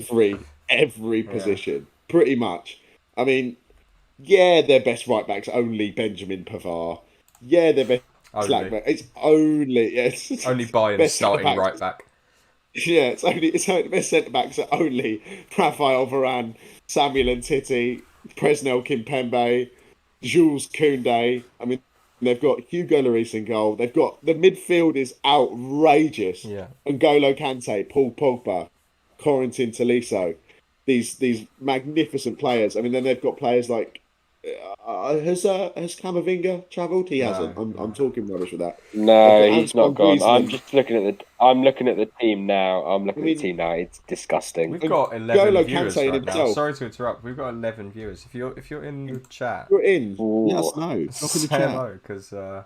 Every position, pretty much. I mean, their best right back's only Benjamin Pavard. Their best slack back. It's only only Bayern starting right back. Yeah, it's only the best centre backs are only Raphael Varane, Samuel Umtiti, Presnel Kimpembe, Jules Koundé. I mean, they've got Hugo Lloris in goal. They've got the midfield is outrageous. Yeah, N'Golo Kante, Paul Pogba, Corentin Tolisso. These magnificent players. I mean, then they've got players like Has Camavinga travelled? He hasn't. No, I'm no. talking rubbish with that. I've No, got he's not Antoine gone. I'm Griezmann. just looking at the. I'm looking at the team now. I'm I looking at the mean, team now. It's disgusting. We've got 11 N'Golo viewers Kante in right now. himself. Sorry to interrupt. We've got 11 viewers. If you're in the chat, You're in. Let Ooh. us know. Drop in the say chat. hello because 11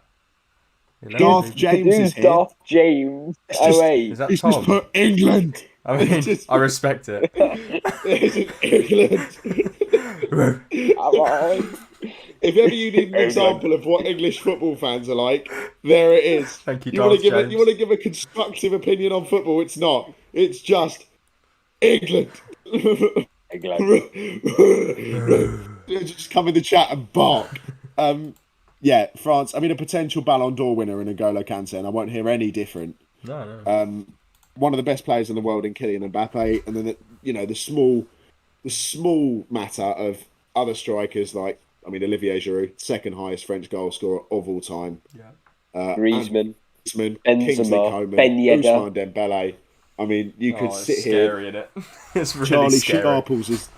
Darth people- James is here. Darth James. It's Oh just- wait. Is that He's just Tom? put England. I mean, just- I respect it. It's just England. Come on. If ever you need an example of what English football fans are like, there it is. Thank you, You want Darth to James. you want to give a constructive opinion on football? It's not. It's just England. Just come in the chat and bark. Yeah, France. I mean, a potential Ballon d'Or winner in N'Golo Kante, and I won't hear any different. No. One of the best players in the world in Kylian Mbappe, and then the small matter of other strikers like, I mean, Olivier Giroud, second highest French goal scorer of all time. Yeah. Griezmann, Kingsley Benzema, Coman, Ben Yedder. Ousmane Dembele. I mean, you could It's sit scary, here. innit? It's really Charlie scary. Sharples has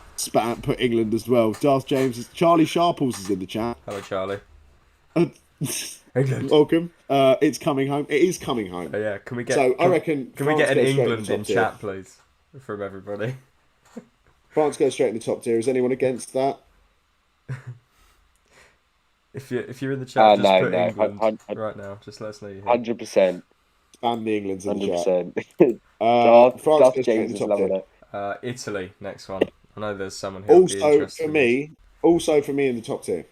put England as well. Darth James is Charlie Sharples is in the chat. Hello, Charlie. England. Welcome. It's coming home. It is coming home. Oh, yeah, can we get? So I can, reckon. Can we France get an goes straight England the in top tier. chat, please, from everybody? France goes straight in the top tier. Is anyone against that? If you're in the chat, just no, put no, England hun- right now. Just let us know you're here. 100%. Spam the England's in the chat. 100%. France Darth goes straight in James the is top loving tier. it. Italy next one. I know there's someone who would be Also interested. for in me, in the top tier.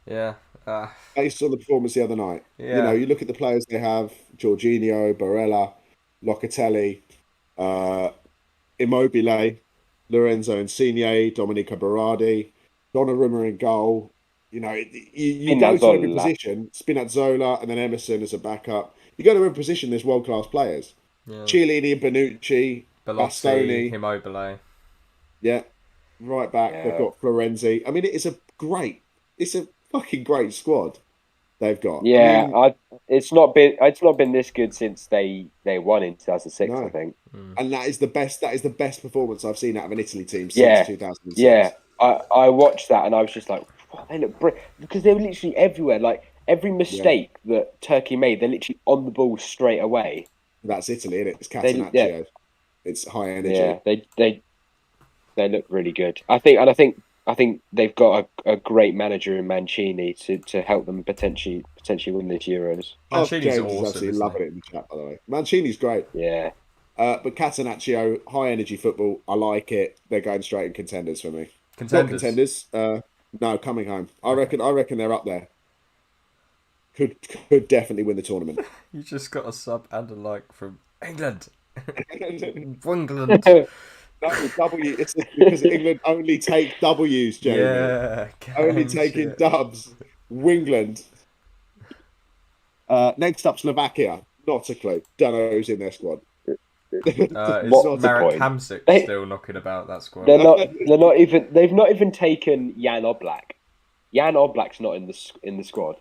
this. Yeah. Based on the performance the other night. Yeah. You know, you look at the players they have: Jorginho, Barella, Locatelli, Immobile, Lorenzo Insigne, Dominica Berardi, Donnarumma in goal. You know, you go to every Spinazzola. position, Spinazzola, and then Emerson as a backup. You go to every position, there's world-class players. Yeah. Chiellini and Bonucci, Belotti, Bastoni. Immobile. Yeah, right back. Yeah. They've got Florenzi. I mean, it's a fucking great squad they've got. Yeah, I mean, it's not been this good since they won in 2006. No. I think. and that is the best performance I've seen out of an Italy team since Yeah. 2006. Yeah, I watched that and I was just like, wow, they look because they were literally everywhere. Like every mistake that Turkey made, they're literally on the ball straight away. That's Italy, isn't it? It's They- Catenaccio. yeah. It's high energy. Yeah, they look really good. I think they've got a great manager in Mancini to help them potentially win this Euros. Darth Mancini's James is awesome, absolutely isn't loving he? it in the chat, by the way. Mancini's great. Yeah, But Catenaccio, high energy football. I like it. They're going straight in contenders for me. Contenders. Not contenders. No, coming home. I reckon they're up there. Could definitely win the tournament. You just got a sub and a like from England. No, England. W. It's because England only take W's, Jeremy. Yeah. Only gang taking shit. dubs. Wingland. Next up, Slovakia. Not a clue. Don't know who's in their squad. Is What's the Marek point? Hamsik They- still knocking about that squad? they've not even taken Jan Oblak. Jan Oblak's not in the squad.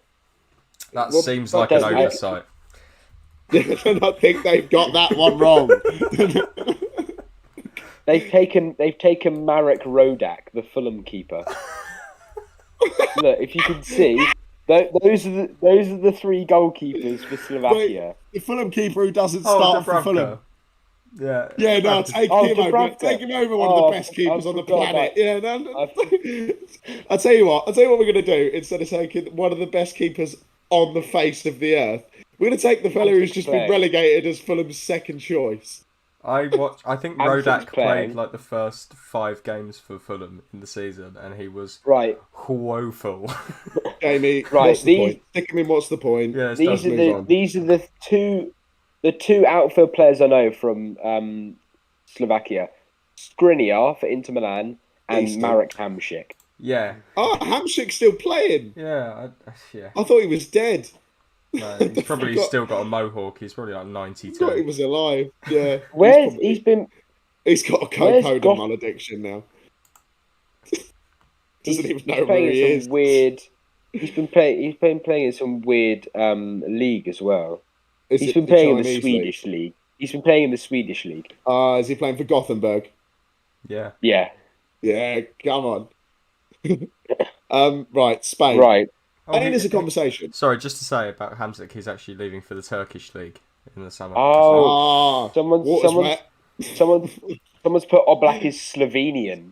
That Well, seems but like an don't- oversight. I think they've got that one wrong. They've taken Marek Rodak, the Fulham keeper. Look, if you can see, those are the three goalkeepers for Slovakia. The Fulham keeper who doesn't Oh, start for Dubravka. Fulham. Yeah. Yeah, no, Dubravka's- take Oh, him over. Dubravka. Take him over one of Oh, the best keepers I on the forgot planet. that. Yeah, no. I'll tell you what we're gonna do instead of taking one of the best keepers on the face of the earth. We're gonna take the fella who's just been playing. relegated as Fulham's second choice. I think Hamsik's Rodak playing. played like the first 5 games for Fulham in the season, and he was Right, woeful. Jamie, Right, what's the these- point? Stick him in. What's the point? Yeah, it's these done. are move on. these are the two outfield players I know from Slovakia: Skriniar for Inter Milan and Easton. Marek Hamšík. Yeah, Oh, Hamšik's still playing. yeah. I thought he was dead. No, he's probably forgot- still got a mohawk. He's probably like I thought he 92. was alive. Yeah. He's been He's got a where's cocaine Goff- malediction now. he's Doesn't even know playing where in he some is. weird. He's been playing in some weird league as well. Is He's it been playing in the Chinese Swedish league. He's been playing in the Swedish league. Is he playing for Gothenburg? Yeah. Yeah. Yeah, come on. Right, Spain. Right. Spain is a conversation. Sorry, just to say about Hamzik, he's actually leaving for the Turkish league in the summer. Oh, Water's someone's put Oblak is Slovenian.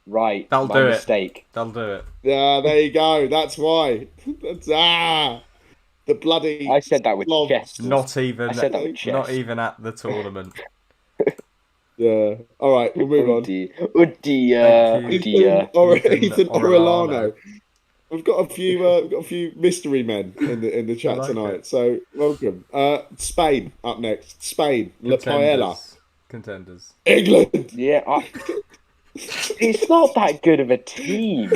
Right, That'll my do mistake. it. That'll do it. Yeah, there you go. That's why. The bloody. I said that with Slob. chest. Not even. I said that with chest. Not even at the tournament. Yeah. All right, we'll move on. Thank you. Ethan Ethan Orellano. We've got a few mystery men in the chat like tonight. it. So welcome. Spain up next. Spain. La Paella. Contenders. England. Yeah, it's not that good of a team.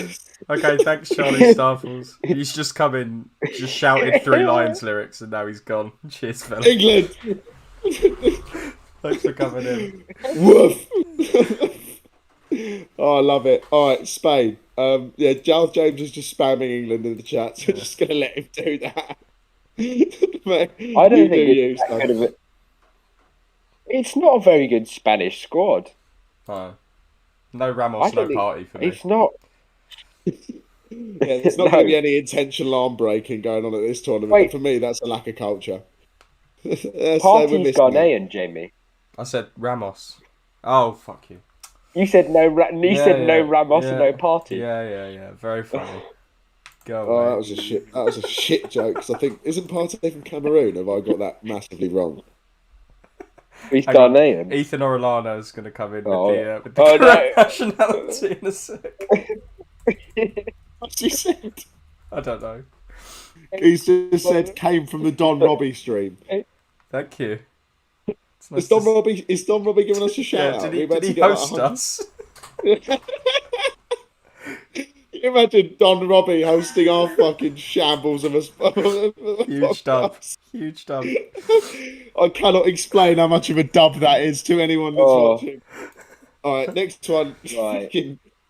Okay, thanks, Charlie Starfels. He's just come in, just shouted 3 Lions lyrics, and now he's gone. Cheers, fella. England. Thanks for coming in. Woof. Oh, I love it. All right, Spain. Giles James is just spamming England in the chat, so we're just going to let him do that. I don't think it's that good of a... It's not a very good Spanish squad. No Ramos, no party for me. It's not. There's not going to be any intentional arm breaking going on at this tournament. Wait. For me, that's a lack of culture. Party's Ghanaian, Jamie. I said Ramos. Oh, fuck you. You said no. No Ramos and no party. Yeah. Very funny. Go away. That was a shit. That was a shit joke. Because I think isn't Partey from Cameroon? Have I got that massively wrong? He's Ghanaian. Ethan Orellano is going to come in with the nationality in a sec. What's he said? I don't know. He's just said came from the Don Robbie stream. Thank you. Is Don Robbie giving us a shout out? Did he host us? Can you imagine Don Robbie hosting our fucking shambles of a Huge dub. I cannot explain how much of a dub that is to anyone that's watching. All right, next one. Right.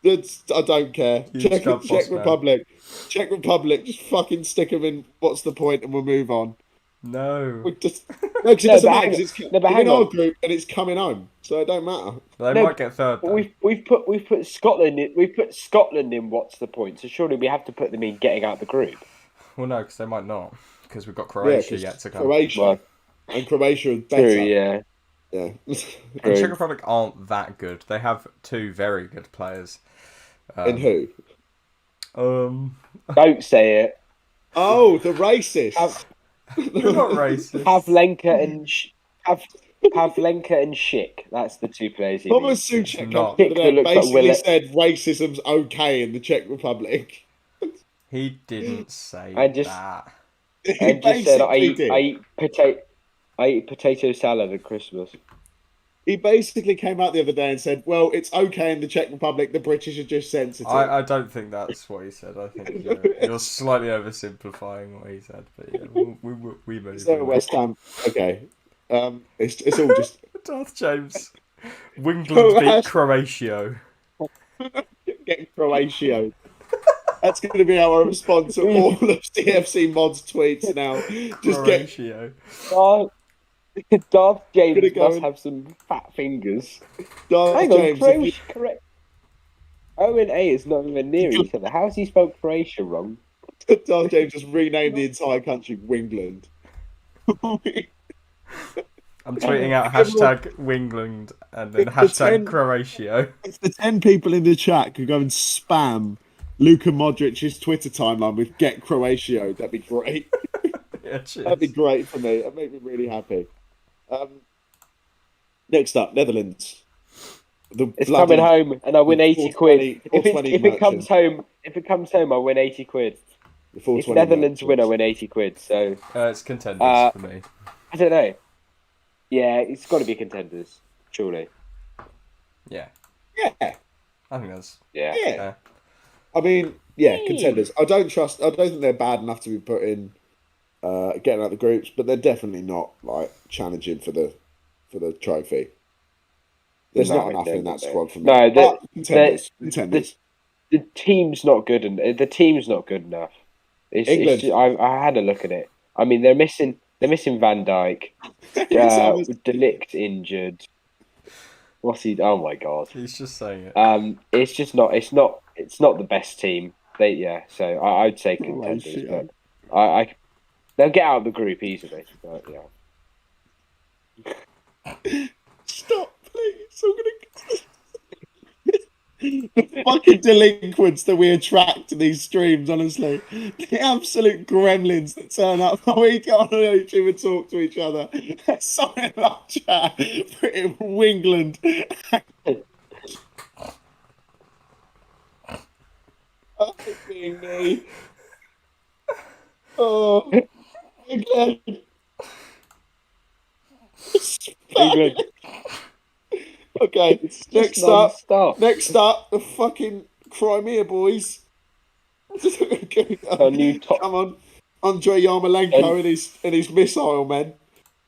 I don't care. Czech Republic. Czech Republic. Just fucking stick them in. What's the point? And we'll move on. No. Because it doesn't matter. Because it's in our group and it's coming home, so it don't matter. They might get third. We've put Scotland in. We've put Scotland in. What's the point? So surely we have to put them in getting out of the group. Well, no, because they might not. Because we've got Croatia yet to come. Croatia is better. True, yeah. And Czech Republic aren't that good. They have 2 very good players. And who? Don't say it. Oh, the racist. You're not racist. Pavlenka and Schick. That's the 2 players. Thomas Suchek basically said racism's okay in the Czech Republic. He didn't say that. And just said I eat potato salad at Christmas. He basically came out the other day and said, well, it's okay in the Czech Republic, the British are just sensitive. I don't think that's what he said. I think you're slightly oversimplifying what he said. But yeah, we move. So West Ham, okay. It's all just... Darth James. Wingland beat Croatia. Getting Croatia. That's going to be our response to all of CFC Mods tweets now. Just Croatia. Darth James must have some fat fingers. Hang on, Croatia, correct. O and A is not even near each other. How has he spelled Croatia wrong? Darth James just renamed the entire country Wingland. I'm tweeting out hashtag Wingland and then hashtag Croatia. If the 10 people in the chat could go and spam Luka Modric's Twitter timeline with "Get Croatia," that'd be great. Yeah, cheers. That'd be great for me. That'd make me really happy. Next up, Netherlands. It's coming home, and I win 80 quid. If it comes home, I win 80 quid. If Netherlands win, I win 80 quid. So it's contenders for me. I don't know. Yeah, it's got to be contenders, surely. Yeah. Yeah. I think that's... Yeah. I mean, contenders. I don't think they're bad enough to be put in getting out of the groups, but they're definitely not like challenging for the trophy. There's not enough in that squad for me. No, contenders. The team's not good, and the team's not good enough. England. I had a look at it. I mean, they're missing Van Dijk. De Ligt injured. What's he? Oh my god. He's just saying it. It's just not. It's not the best team. So I'd say Oh, contenders, shit. but they'll get out of the group easily. But yeah. Stop, please. I'm gonna. The fucking delinquents that we attract to these streams, honestly. The absolute gremlins that turn up. We get on YouTube and talk to each other. Sorry about chat. Wingland. Oh, being me. Oh, England. England. Okay, It's just next non-stop. up, the fucking Crimea boys. Our new top. Come on, Andrei Yarmolenko and his missile men.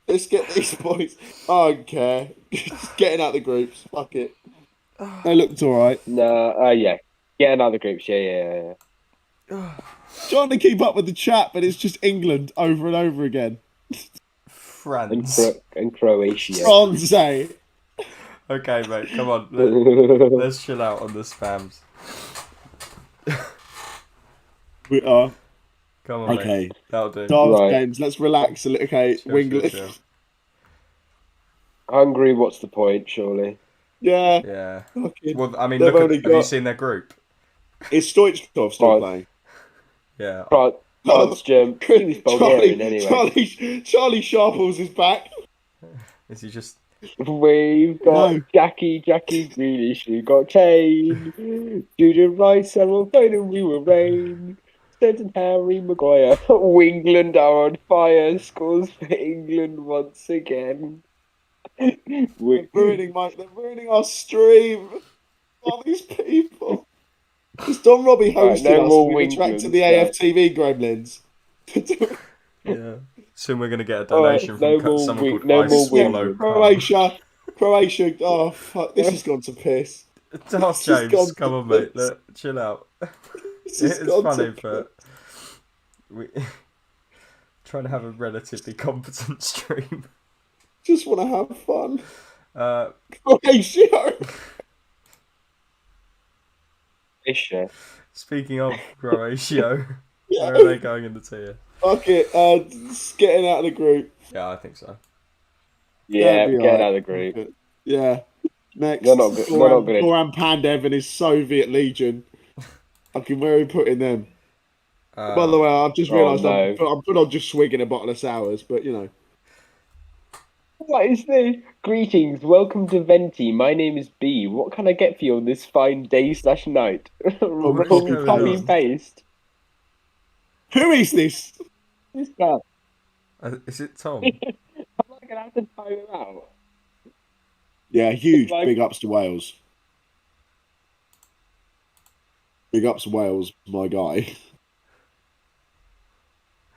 Let's get these boys. I don't care. Just getting out the groups. Fuck it. They looked all right. No, yeah, getting out of the groups. Yeah. Trying to keep up with the chat, but it's just England over and over again. France. And Croatia. France, eh? Okay, mate, come on. Let's chill out on the spams. We are. Come on, Okay. mate. That'll do. Darts Right. games. Let's relax a little. Okay, Wingland. Chill. Hungary. What's the point? Surely. Yeah. Yeah. Fucking. Well, I mean, They've look at. only Have you got- seen their group? Is Stoichkov still Right. playing? Yeah. France, German. He was Bulgarian anyway. Charlie Sharples is back. Is he just? We've got No. Jackie Grealish, we got Kane, Julian Rice, Sarah Foden, we were Rain, Stenton Harry Maguire. England are on fire, scores for England once again. They're ruining our stream. All these people. Is Don Robbie hosting no us? more We've attracted the Winglands, AFTV gremlins. Yeah. Soon we're gonna get a donation no from more someone wing- called no Ice more Swallow. Winglands. Croatia. Oh fuck! This has gone to piss. Darth This has James, gone come to on, mate. piss. Look, chill out. This has It's gone funny, to but we trying to have a relatively competent stream. Just want to have fun. Croatia. Speaking of Croatia, where are they going in the tier? Fuck it. Just getting out of the group. Yeah, I think so. Yeah, They'll be get alright. out of the group. Yeah. Next, They're not good- they're not good. Goran Pandev and his Soviet Legion. Fucking where are we putting them? By the way, I've just realised no. I'm put on just swigging a bottle of sours, but you know. What is this? Greetings, welcome to Venti. My name is B. What can I get for you on this fine day/night? what's Copy going and on? paste. Who is this? This guy. Is it Tom? I'm not gonna have to time him out. Yeah, huge. Like- Big ups to Wales. Big ups to Wales, my guy.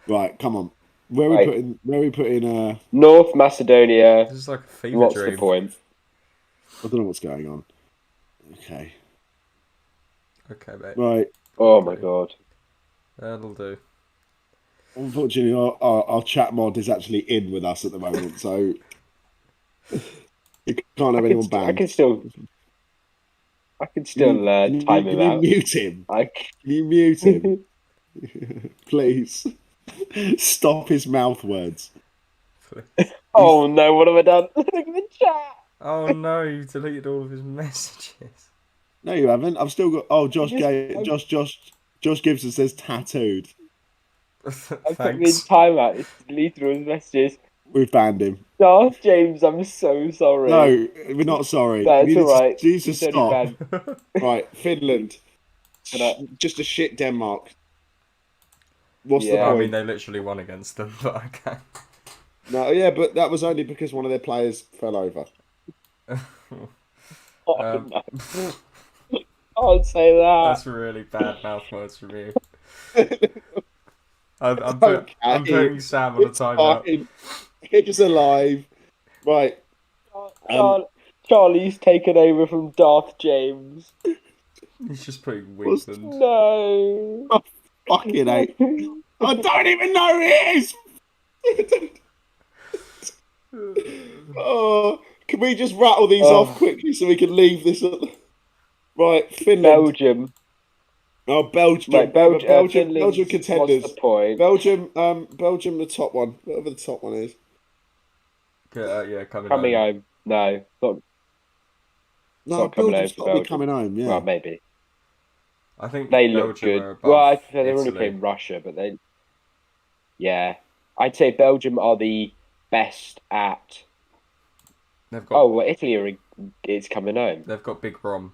Right, come on. Where are we putting North Macedonia. This is like a fever What's dream. the point? I don't know what's going on. Okay. Okay, mate. Right. Oh my god. That'll do. Unfortunately, our chat mod is actually in with us at the moment, so you can't have anyone I banned. can still time him Can you out. mute him? I Can you mute him? Please. Stop his mouth words. Oh no, what have I done? Look at the chat. Oh no, you deleted all of his messages. No, you haven't. I've still got. Oh, Josh Just- Josh Gibson says tattooed. I put him in Thanks. timeout. It's deleted all his messages. We've banned him. Darth James, I'm so sorry. No, we're not sorry. That's You need to- alright. you need to He's only stop. banned. Right, Finland. Just a shit Denmark. What's the Yeah. I point? mean, they literally won against them, but okay. No, yeah, but that was only because one of their players fell over. Oh, Um, no. Can't say that. That's really bad mouth words from you. I'm Okay. putting Sam on a It's timeout. fine. It's alive. Right. Charlie's taken over from Darth James. He's just putting What's- Wingland. No. Fucking hate. I don't even know who it is. Oh, Can we just rattle these off quickly so we can leave this? Right, Finland. Belgium. Oh, Belgium. Right, Belgium contenders. What's the point? Belgium, the top one. Whatever the top one is. Yeah, coming home. No, not. No, Belgium's got to be coming home. Yeah. Well, maybe. I think they Belgium look good. Are above well, I they're Italy. only playing Russia, but they. Yeah, I'd say Belgium are the best at. They've got. Italy is coming home. They've got Big Rom.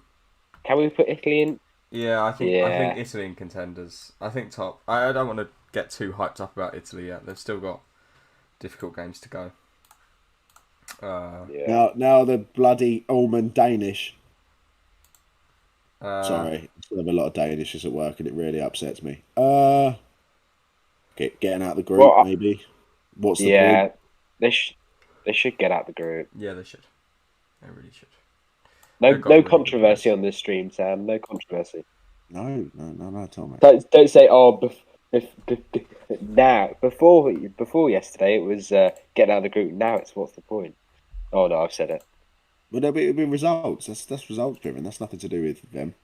Can we put Italy in? Yeah, I think Italy in contenders. I think top. I don't want to get too hyped up about Italy yet. They've still got difficult games to go. Now the bloody Allman Danish. Sorry, I still have a lot of Danishes at work, and it really upsets me. Getting out of the group, maybe. What's the point? They should get out the group. Yeah, they should. They really should. No controversy on this stream, Sam. No controversy. No, Tom. Don't say now. Before yesterday, it was getting out of the group. Now it's what's the point? Oh no, I've said it. Well, it'll be results. That's results driven. That's nothing to do with them.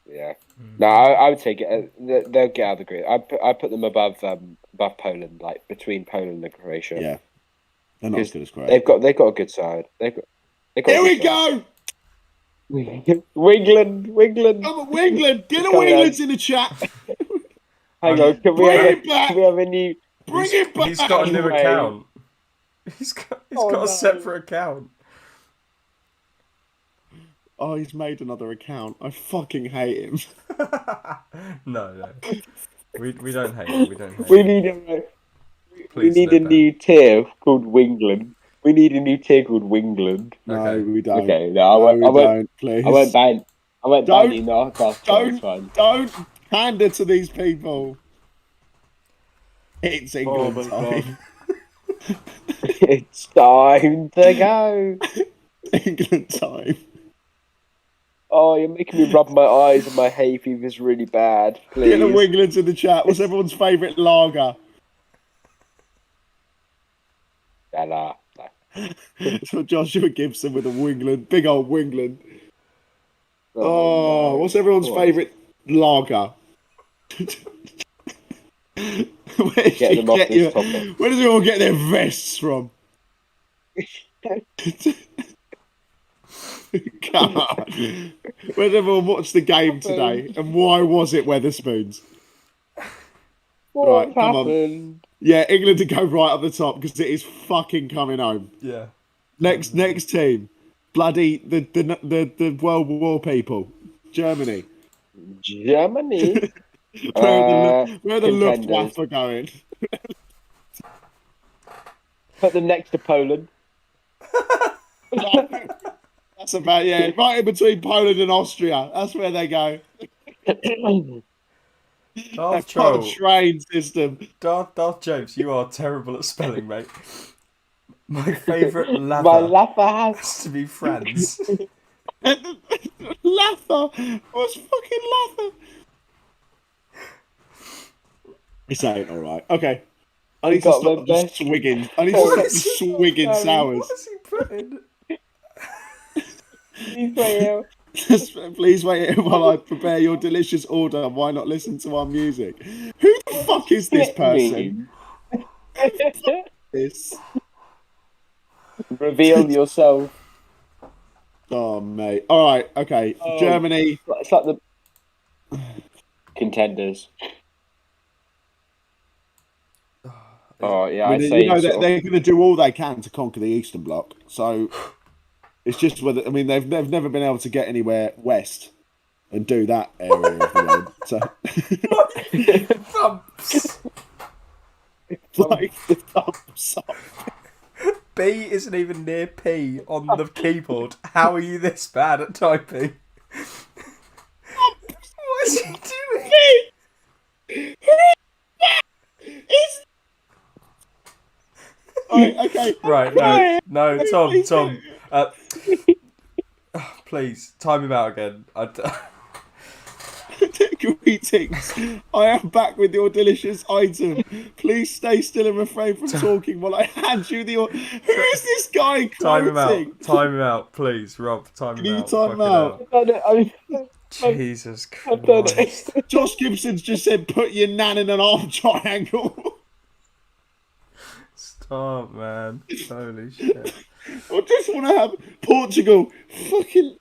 Yeah. No, I would say they'll get out of the group. I put them above Poland, like between Poland and Croatia. Yeah. They're not as good as Croatia. They've got a good side. Here we go. Wingland. I'm at Wingland. Get a Winglands in the chat. Hang on, can we have a new? Bring it back. He's got a new account. He's got a separate account. Oh, he's made another account. I fucking hate him. No. We don't hate him. We don't hate we him. need a. Please we need a new tier called Wingland. We need a new tier called Wingland. No, we don't. Okay, no, I won't. Please. I won't ban you. No, don't pander to these people. It's England time. It's time to go. England time. Oh, you're making me rub my eyes and my hay fever's really bad. Please. Get the Winglands in the chat. What's everyone's favourite lager? No. So Joshua Gibson with a Wingland, big old Wingland. Oh, what's everyone's favourite lager? Where does everyone get their vests from? Come on. Where did everyone watch the game today? And why was it Weatherspoons? What happened? Yeah, England to go right up the top because it is fucking coming home. Yeah. Next team, bloody the World War people, Germany. Where are the Luftwaffe going? Put them next to Poland. That's about right in between Poland and Austria. That's where they go. Darth train system. Darth James, you are terrible at spelling, mate. My favourite lather has to be France. Lather? What's fucking lather? This ain't alright. Okay. I need to stop just swigging. I need to stop swigging sours. What is he putting? Please wait here while I prepare your delicious order. Why not listen to our music? Who the fuck is this person? This. Reveal yourself. Oh, mate. All right. Okay. Germany. It's like the contenders. Oh yeah, they're going to do all they can to conquer the Eastern Bloc. So it's just whether they've never been able to get anywhere west and do that area of the world. So like the thumbs up. B isn't even near P on the keyboard. How are you this bad at typing? What is he doing? Okay. Right, no, Tom. Please, time him out again. Greetings. I am back with your delicious item. Please stay still and refrain from talking while I hand you the. Who is this guy Time him quoting? out. Time him out, please, Rob. Time Can him you out. time him Fucking out? hell. Jesus I've done Christ. it. Josh Gibson's just said, "Put your nan in an arm triangle." Stop, man. Holy shit. I just want to have Portugal. Fucking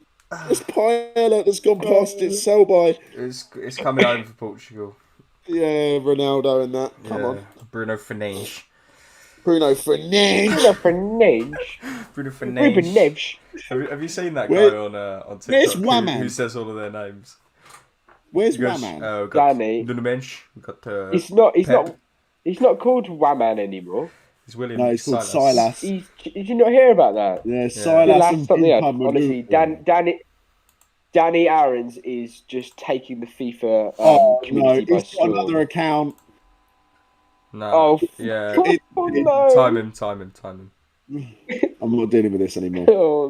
this paella that's gone past its sell by. It's coming home for Portugal. Yeah, Ronaldo and that. Come Yeah. on. Bruno Fernandes. Bruno Fernandes. Bruno Fernandes. Bruno Ruben Fernandes. Neves. Have you seen that Where- guy on where's TikTok Waman? who says all of their names? Where's He goes, Waman? we've got Danny. Nuno Mensch. We've got He's not. He's Pep. not. He's not called Waman anymore. He's William. No, he's called Silas. Did you not hear about that? Yeah, The Silas last and something else. Pinpam Honestly, removed. Danny Aarons is just taking the FIFA Oh no, community by he's got storm. another account. No. Oh, yeah. Oh no! Time him. I'm not dealing with this anymore. Oh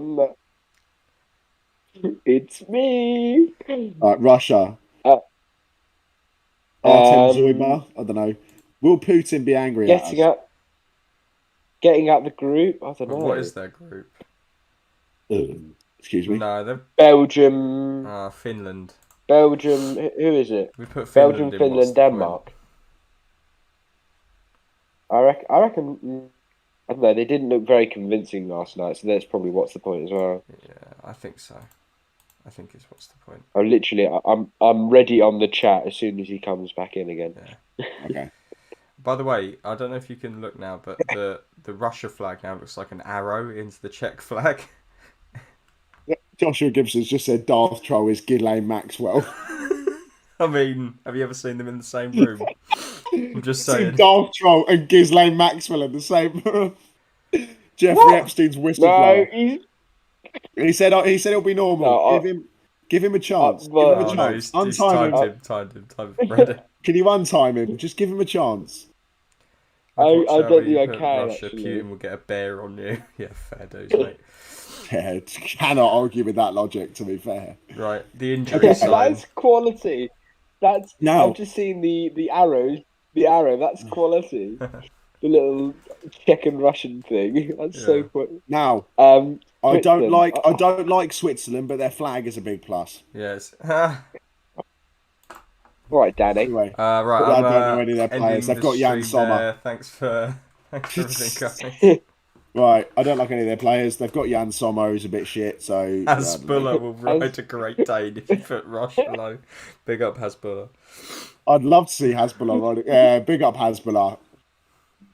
no! It's me. Right, Russia. Uh, Artem um, Zoiba. I don't know. Will Putin be angry at us? Getting out the group. I don't know. What is their group? Excuse me. No, they're Belgium. Finland. Belgium. Who is it? We put Belgium, Finland in. Finland, what's the point? Denmark. I reckon. I don't know. They didn't look very convincing last night, so that's probably what's the point as well. Yeah, I think so. I think it's what's the point. I'm ready on the chat as soon as he comes back in again. Okay. By the way, I don't know if you can look now, but the Russia flag now looks like an arrow into the Czech flag. Joshua Gibson's just said Darth Troll is Ghislaine Maxwell. I mean, have you ever seen them in the same room? I'm just See saying. Darth Troll and Ghislaine Maxwell in the same room. Jeffrey What? Epstein's No, whistleblower. he's He said it'll be normal. No, give him a chance. well, give him a Oh, no, chance. he's Untime him. timed him. Ready. Can you untime him? Just give him a chance. I Watch don't out where think you I put can, Russia, actually. Putin will get a bear on you. Yeah, fair dues, mate. Yeah, cannot argue with that logic. To be fair. Right, the injury Okay, sign. That's quality. That's No. I've just seen the arrow. The arrow. That's quality. The little Czech and Russian thing. That's so Yeah. cool. Now, Um, I don't Switzerland. like Switzerland, but their flag is a big plus. Yes. Right, Danny. Anyway, Right, I I'm don't know any of their ending players. They've the got Jan stream Sommer. there. Thanks for everything, guys. right, I don't like any of their players. They've got Jan Sommer, who's a bit shit. So Hasbulla will ride a Great Dane if you put Russia low. Big up Hasbulla. I'd love to see Hasbulla riding. Big up Hasbulla.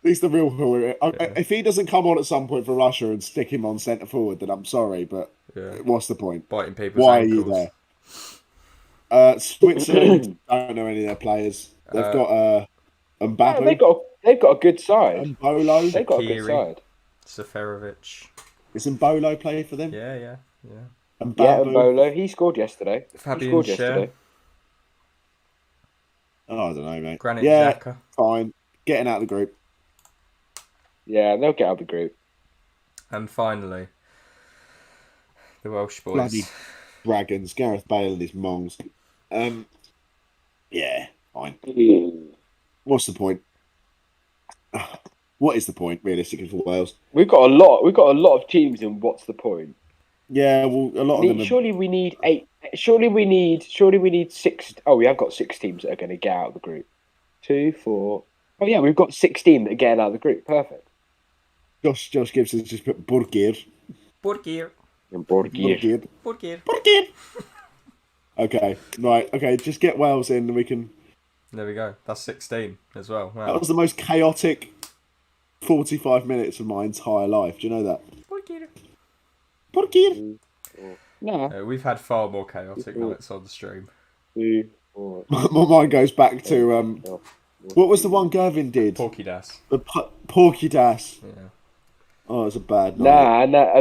He's the real hero. If he doesn't come on at some point for Russia and stick him on centre forward, then I'm sorry, but Yeah. what's the point? Biting people's Why are ankles. you there? Switzerland, don't know any of their players. They've got Yeah, Mbappe, they've got a good side. Mbolo. They've got a good Shaqiri. side. Seferovic. Is Mbolo play for them? Yeah. Yeah, Mbappe. Bolo. He scored yesterday. Fabian He scored Schär. yesterday. Oh, I don't know, mate. Granit yeah, Xhaka. fine. Getting out of the group. Yeah, they'll get out of the group. And finally, the Welsh boys. Bloody Dragons. Gareth Bale and his mongs. Yeah, fine. What's the point? What is the point, realistically, for Wales? We've got a lot of teams in what's the point? Yeah, well, a lot of them. Surely we need 8. Surely we need 6. Oh, we have got 6 teams that are going to get out of the group. 2, 4. Oh yeah, we've got 16 that are getting out of the group. Perfect. Josh Gibson's just put Burgir. Borgir. And Borgir. Borgir. Okay, right. Okay, just get Wales in and we can... There we go. That's 16 as well. That Wow. was the most chaotic 45 minutes of my entire life. Do you know that? Borgir. Burgir. No. We've had far more chaotic nights on the stream. 2, 4. My mind goes back to... what was the one Gervin did? Porky Das. The Porky Das. Yeah. Oh, it was a bad night. Nah.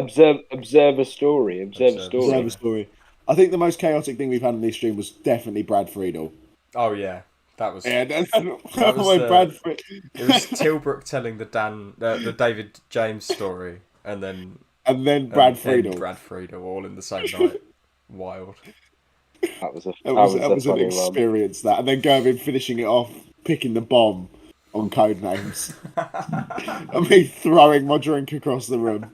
Observe a story. Observe a story. Observer story. I think the most chaotic thing we've had on this stream was definitely Brad Friedel. Oh yeah, that was. Yeah, was, Brad Friedel. It was Tilbrook telling the David James story, and then And then Brad and Friedel. Brad Friedel all in the same night. Wild. That was a an funny one. experience, that. And then going and finishing it off, picking the bomb on Codenames. And me throwing my drink across the room.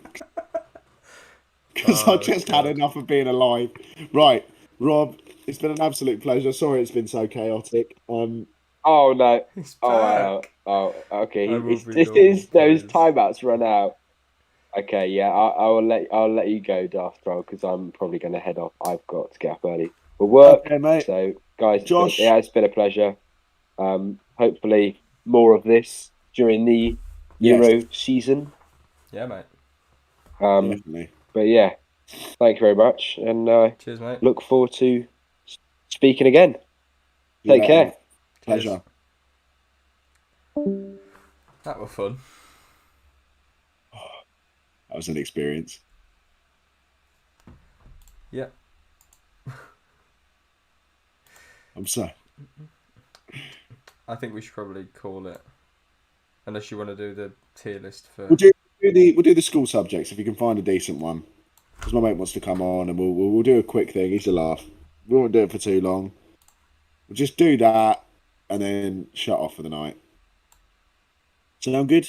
Because I just had enough of being alive. Right, Rob, it's been an absolute pleasure. Sorry it's been so chaotic. Oh no! He's Oh, back. okay. His please. timeouts run out. Okay, yeah, I'll let you go, Daft Troll, because I'm probably going to head off. I've got to get up early for work. Okay, mate. So, guys, Josh, it's been a pleasure. Hopefully, more of this during the Euro season. Yeah, mate. Definitely. But yeah, thank you very much, and cheers, mate. Look forward to speaking again. Take care. Pleasure. That was fun. That was an experience. Yeah. I'm sorry. I think we should probably call it. Unless you want to do the tier list for. We'll do the school subjects if you can find a decent one. Because my mate wants to come on, and we'll do a quick thing. He's a laugh. We won't do it for too long. We'll just do that and then shut off for the night. Sound good?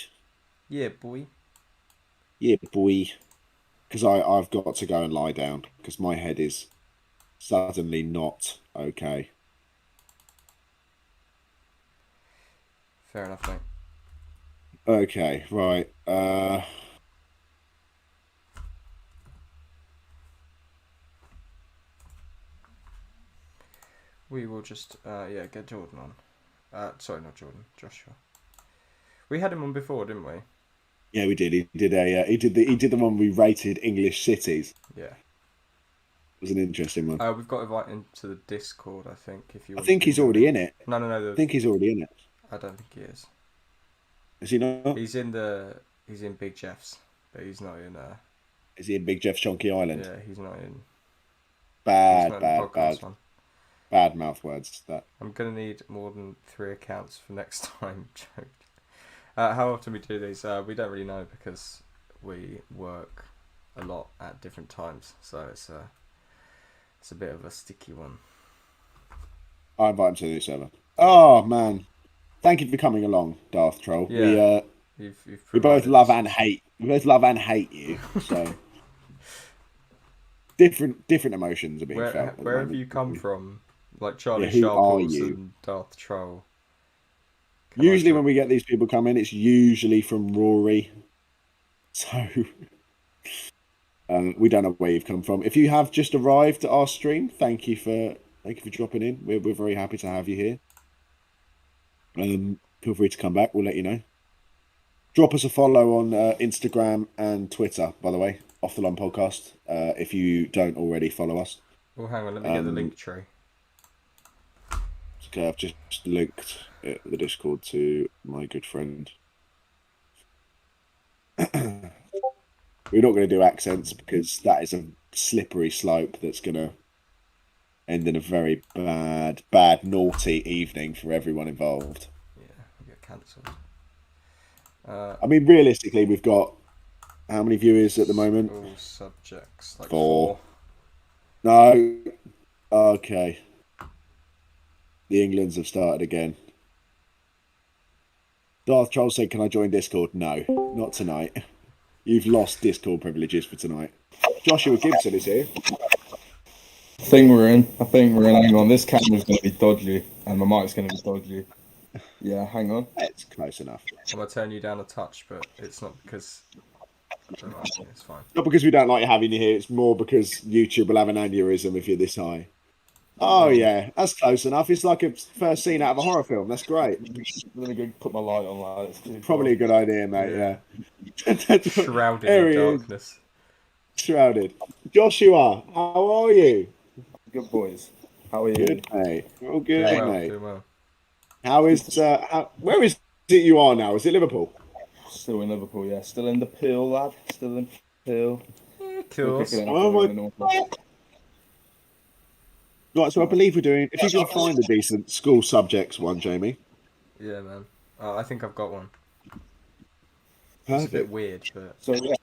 Yeah, boy. Yeah, boy. Because I've got to go and lie down because my head is suddenly not okay. Fair enough, mate. Okay, right. We will just get Jordan on. Sorry, not Jordan, Joshua. We had him on before, didn't we? Yeah, we did. He did the one we rated English cities. Yeah. It was an interesting one. We've got to invite him to the Discord, I think. I think he's already in it. No. I think he's already in it. I don't think he is. Is he not? He's in Big Jeff's, but he's not in. Is he in Big Jeff Chonky Island? Yeah, he's not in. Bad mouth words. That I'm gonna need more than 3 accounts for next time. How often we do these? We don't really know because we work a lot at different times, so it's a bit of a sticky one. I invite him to the new server. Oh man, thank you for coming along, Darth Troll. Yeah, we both love and hate. We both love and hate you. So different emotions are being felt. Where have you come from? Like Charlie Sharples and Darth Troll. Usually when we get these people come in, it's usually from Rory. So we don't know where you've come from. If you have just arrived at our stream, thank you for dropping in. We're very happy to have you here. Feel free to come back. We'll let you know. Drop us a follow on Instagram and Twitter, by the way, Off the Line Podcast. If you don't already follow us. Well, hang on. Let me get the link tree. Okay, I've just linked the Discord to my good friend. We're not going to do accents because that is a slippery slope that's going to end in a very bad, naughty evening for everyone involved. Yeah, we get cancelled. I mean, realistically, we've got how many viewers at the moment? All subjects. Like 4. No. Okay. The Englands have started again. Darth Troll said, can I join Discord? No, not tonight. You've lost Discord privileges for tonight. Joshua Gibson is here. I think we're in. Hang on. This camera's going to be dodgy, and my mic's going to be dodgy. Yeah, hang on. It's close enough. I'm going to turn you down a touch, but it's not because... It's fine. Not because we don't like having you here. It's more because YouTube will have an aneurysm if you're this high. Oh yeah, that's close enough. It's like a first scene out of a horror film. That's great. Let me go put my light on. Like, probably a good idea, mate. Yeah. Shrouded in darkness. Shrouded. Joshua, how are you? Good boys. How are you? Good, mate. All good, mate. Doing well. How is? Where is it you are now? Is it Liverpool? Still in Liverpool, yeah. Still in the Peel, lad. Still in Peel. Cool. Right, so I believe we're doing. If you can find a decent school subjects one, Jamie. Yeah, man. I think I've got one. Perfect. It's a bit weird, but so yeah.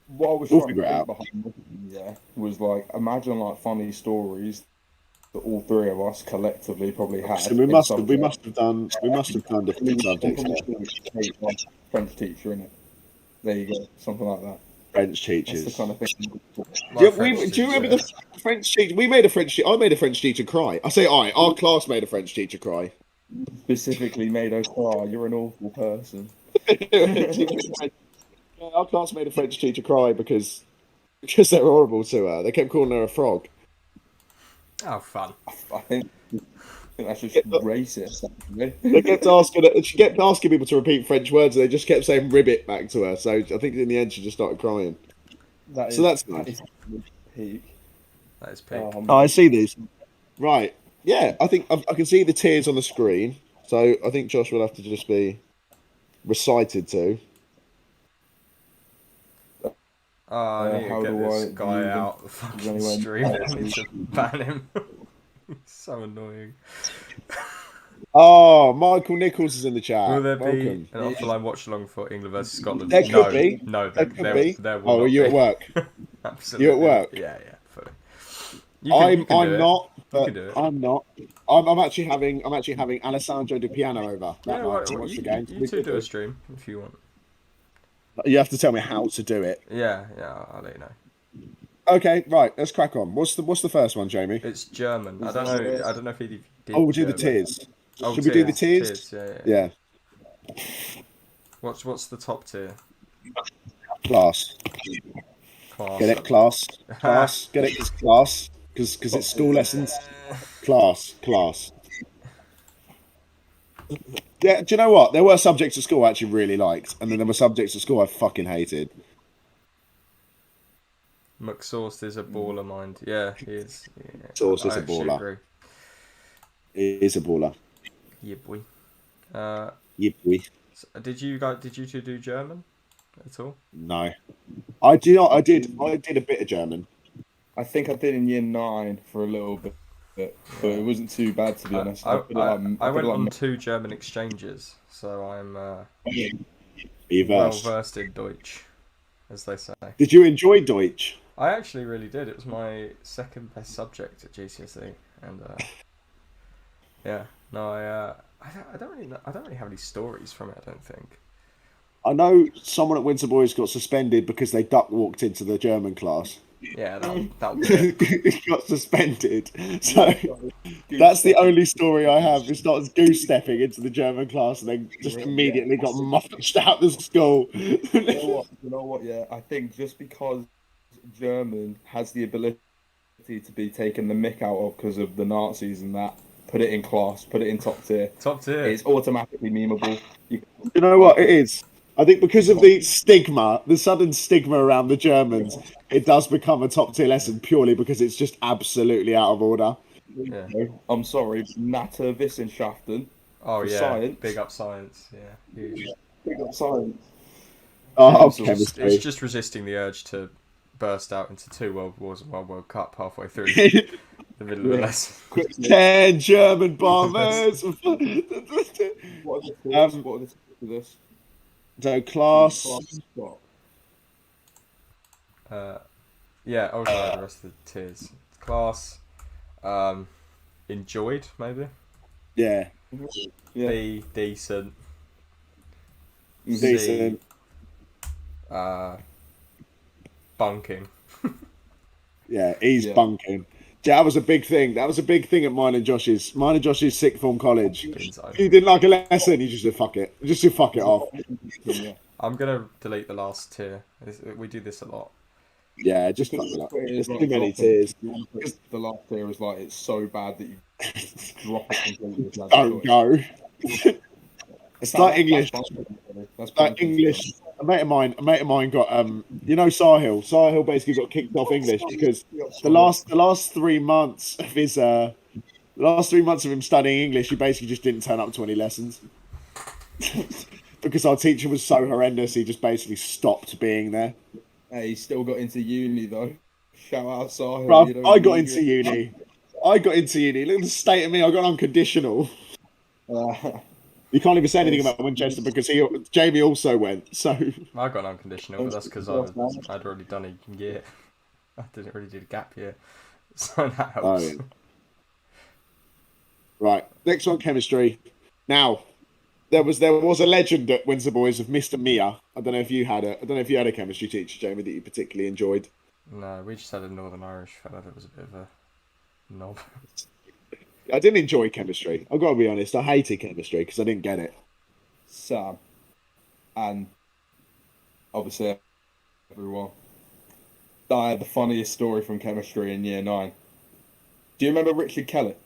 What I was We'll trying figure to it out. think behind was like imagine like funny stories that all three of us collectively probably had. So we must have done different subjects. French teacher, innit? There you go, something like that. French teachers. That's the kind of thing. Do you remember the French teacher? I made a French teacher cry. Our class made a French teacher cry. Specifically made her cry. You're an awful person. Our class made a French teacher cry because they were horrible to her. They kept calling her a frog. Oh, fun. I think that's just racist, actually. She kept asking people to repeat French words, and they just kept saying ribbit back to her. So I think in the end, she just started crying. That's nice. That is peak. That is peak. I see these. Right. Yeah, I think I can see the tears on the screen. So I think Josh will have to just be recited to. Oh, I need to get this guy out the fucking stream. I need to ban him. He's so annoying. Oh, Michael Nichols is in the chat. Will there be an offline watch along for England versus Scotland? There could be. No, there could be. There will are you at work? Absolutely. You at work? Yeah, fully. I'm not. But do it. I'm not. I'm actually having Alessandro Di Piano over that night to watch the game. You two do a stream if you want. You have to tell me how to do it. Yeah, I'll let you know. Okay, right. Let's crack on. What's the first one, Jamie? It's German. I don't know if he did. We'll do the tiers. Oh, should we do the tiers? Yeah. Yeah. What's the top tier? Class. Get it? Class. Get it? It's class. Because it's school lessons. Class. Yeah, do you know what? There were subjects at school I actually really liked, and then there were subjects at school I fucking hated. McSauce is a baller mind. Yeah, he is. Yeah, Sauce is a baller. Agree. He is a baller. Yeah, boy. Yeah, boy. So did you two do German at all? No, I do not. I did a bit of German. I think I did in year 9 for a little bit, but it wasn't too bad, to be honest. I went on 2 German exchanges, so I'm well versed in Deutsch, as they say. Did you enjoy Deutsch? I actually really did. It was my second best subject at GCSE, and I don't really have any stories from it. I don't think. I know someone at Windsor Boys got suspended because they duck walked into the German class. Yeah, that was it. He got suspended. So that's the only story I have. It's not goose stepping into the German class and then just immediately got marched out of school. You know what? Yeah, I think just because German has the ability to be taken the mick out of because of the Nazis and that, put it in class, put it in top tier. Top tier. It's automatically memeable. You know what? It is. I think because of the sudden stigma around the Germans, it does become a top tier lesson purely because it's just absolutely out of order. Yeah. I'm sorry, Naturwissenschaften. Oh yeah, science. Big up science. Yeah, huge. Big up science. Oh, chemistry. It's just resisting the urge to burst out into 2 World Wars and 1 World Cup halfway through the middle of the lesson. 10 German bombers. What are the tiers for this? So class. Yeah, I'll try the rest of the tiers. Class, enjoyed maybe. Yeah. B, decent. Decent. C, bunking. Yeah, he's bunking. That was a big thing. That was a big thing at mine and Josh's sixth form college. You didn't like a lesson, you just said fuck it. Just said fuck it off. I'm gonna delete the last tier. We do this a lot. Yeah, just fuck it up. There's too many tiers. The last tier is like it's so bad that you drop it completely. Don't go. It's like English. That's like English. A mate of mine got Sahil. Sahil basically got kicked off English because the last 3 months of his the last 3 months of him studying English, he basically just didn't turn up to any lessons. Because our teacher was so horrendous, he just basically stopped being there. Hey, he still got into uni though. Shout out Sahil. Bruv, I got into uni. Look at the state of me. I got unconditional. You can't even say anything about Winchester because Jamie also went. So I got unconditional, but that's because I'd already done a year. I didn't really do the gap year, so that helps. Right. Next one, chemistry. Now, there was a legend at Windsor Boys of Mr. Mia. I don't know if you had a chemistry teacher, Jamie, that you particularly enjoyed. No, we just had a Northern Irish fella that was a bit of a knob. I didn't enjoy chemistry. I've got to be honest. I hated chemistry because I didn't get it. Sam, and obviously everyone. I had the funniest story from chemistry in year 9. Do you remember Richard Kellett?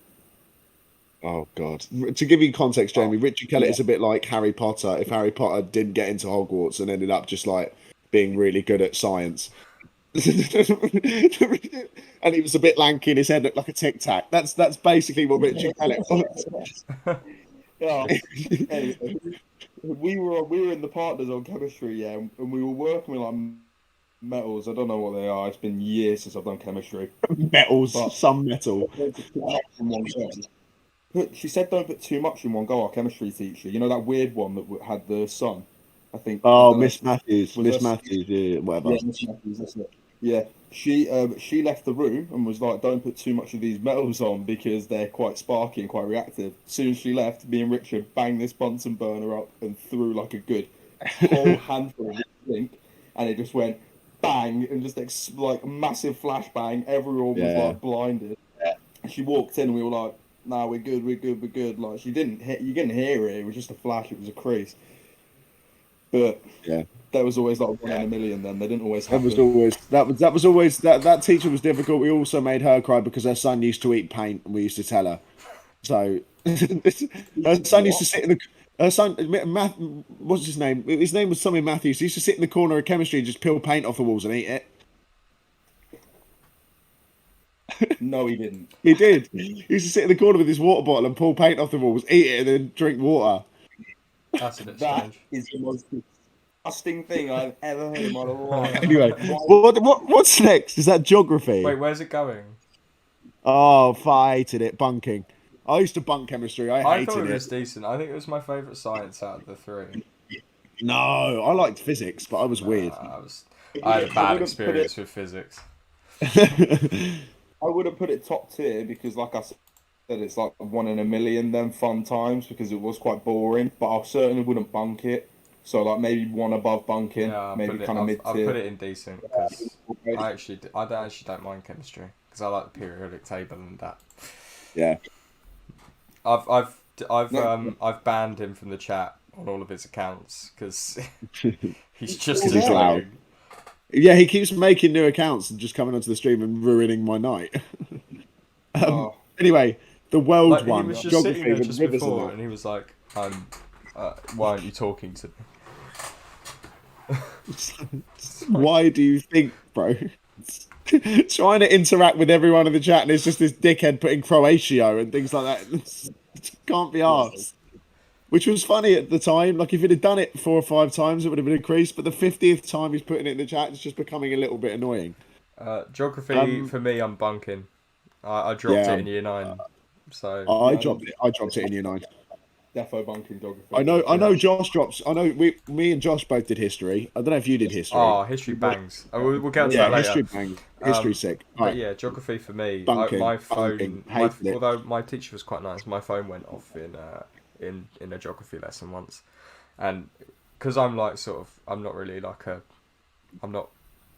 Oh God! To give you context, Jamie, Richard Kellett is a bit like Harry Potter. If Harry Potter didn't get into Hogwarts and ended up just like being really good at science, and he was a bit lanky, and his head looked like a tic tac. That's basically what Richard Kellett was. Yeah. Anyway, we were in the partners on chemistry, yeah, and we were working with like metals. I don't know what they are. It's been years since I've done chemistry. Metals, But- some metal. She said don't put too much in one go, our chemistry teacher. You know that weird one that had the sun? I think. I Oh, don't know. Miss Matthews, Was Miss this- Matthews, yeah, whatever. Yeah, Miss Matthews, that's it. Yeah, she left the room and was like, "Don't put too much of these metals on because they're quite sparky and quite reactive." As soon as she left, me and Richard banged this Bunsen burner up and threw like a good whole handful of zinc, and it just went bang and just like a massive flashbang. Everyone was Yeah. like blinded. She walked in and we were like, "Nah, we're good, we're good, we're good." Like you didn't hear it. It was just a flash. It was a crease. But Yeah. there was always like 1 in a million. Then they didn't always That happen. was always that teacher was difficult. We also made her cry because her son used to eat paint, and we used to tell her. So her son used to sit in the. Her son, what's his name? His name was something Matthews. He used to sit in the corner of chemistry and just peel paint off the walls and eat it. No, he didn't. He did. He used to sit in the corner with his water bottle and pull paint off the walls, eat it, and then drink water. That's a bit That strange. is the most disgusting thing I've ever heard in my life. Anyway, what's next? Is that geography? Wait, where's it going? Oh, I hated it. Bunking. I used to bunk chemistry. I I hated thought it it. was decent. I think it was my favourite science out of the 3. No, I liked physics, but I was weird. I had a bad wouldn't put experience with physics. I would have put it top tier because, like I said, it's like 1 in a million. Then fun times because it was quite boring. But I certainly wouldn't bunk it. So like maybe one above bunking, Yeah, maybe kind of mid I've put tier. it in decent because I don't mind chemistry because I like the periodic table and that. Yeah. I've banned him from the chat on all of his accounts because he's just He's loud. annoying. Yeah, he keeps making new accounts and just coming onto the stream and ruining my night. Oh, Anyway, the world Like, one, he was just sitting there with just rivers and before, that. and he was like, "Why aren't you talking to me?" Why do you think, bro? Trying to interact with everyone in the chat, and it's just this dickhead putting Croatia and things like that. Can't be arsed. Which was funny at the time. Like, if he'd have done it 4 or 5 times, it would have been increased. But the 50th time he's putting it in the chat, it's just becoming a little bit annoying. Geography for me, I'm bunking. I dropped Yeah. it in year 9, so I dropped it in year 9. defo bunking geography. I know. Josh drops. I know. Me and Josh both did history. I don't know if you did history. history bangs. We'll get to yeah, that later. history bang. History sick. But Right. yeah, geography for me. Bunking, My phone, bunking, hated it. although my teacher was quite nice, my phone went off in a geography lesson once, and because I'm like I'm not really like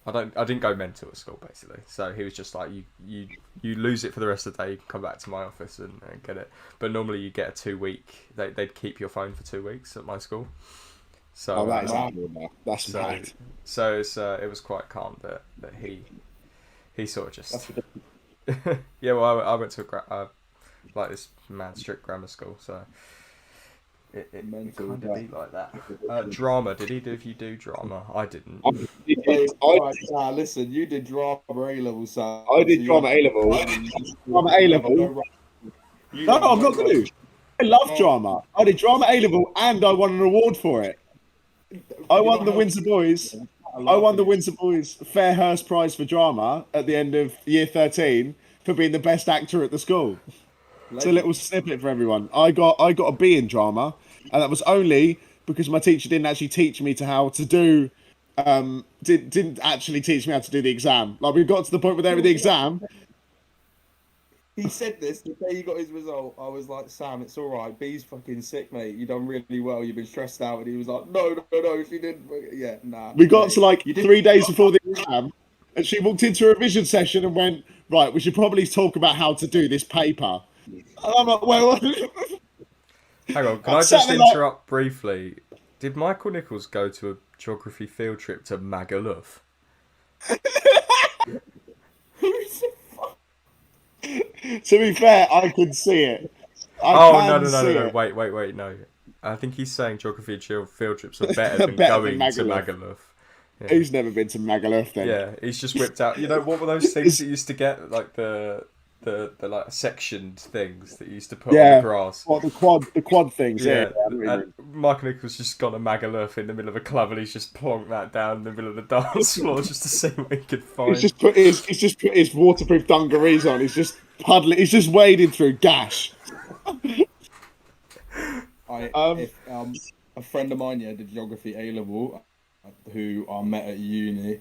I didn't go mental at school basically. So he was just like, you lose it for the rest of the day. You can come back to my office and get it. But normally you get a 2-week. They'd keep your phone for 2 weeks at my school. So Oh, that is Wow. unreal. That's so, mad. so it was quite calm that he sort of just That's ridiculous. yeah. Well, I went to like this mad strict grammar school, so it Mental, kind yeah. of be like that. Drama? Did you do drama? I didn't. Listen, you did drama A level, Sam. I did drama A level. Drama A level. No, I'm not going to. I love drama. I did drama A level and I won an award for it. I won the Windsor Boys. I won the Windsor Boys Fairhurst Prize for drama at the end of year 13 for being the best actor at the school. It's a little snippet for everyone. I got a B in drama, and that was only because my teacher didn't actually teach me how to do. Didn't actually teach me how to do the exam. Like, we got to the point where they were the exam. He said this the day he got his result. I was like, Sam, it's all right. B's fucking sick, mate. You done really well. You've been stressed out. And he was like, no, she didn't. Yeah, nah. We got to like You didn't- 3 days before the exam, and she walked into a revision session and went, right, we should probably talk about how to do this paper. And I'm like, well, Hang on, can I'm I sat just there like- interrupt briefly? Did Michael Nichols go to a geography field trip to Magaluf? to be fair, I can see it. Oh, I no, can no, see no, it. wait, no. I think he's saying geography field trips are better than Better going than to Magaluf. Magaluf. Yeah. Who's never been to Magaluf then? Yeah, he's just whipped out. You know what were those things that you used to get, like the like sectioned things that you used to put on Yeah. the grass? What, the quad things? Yeah, Yeah. and Michael Nichols just gone to Magaluf in the middle of a club, and he's just plonked that down in the middle of the dance floor just to see what he could find. He's just put his waterproof dungarees on. He's just puddling. He's just wading through gash. A friend of mine did geography A level, who I met at uni,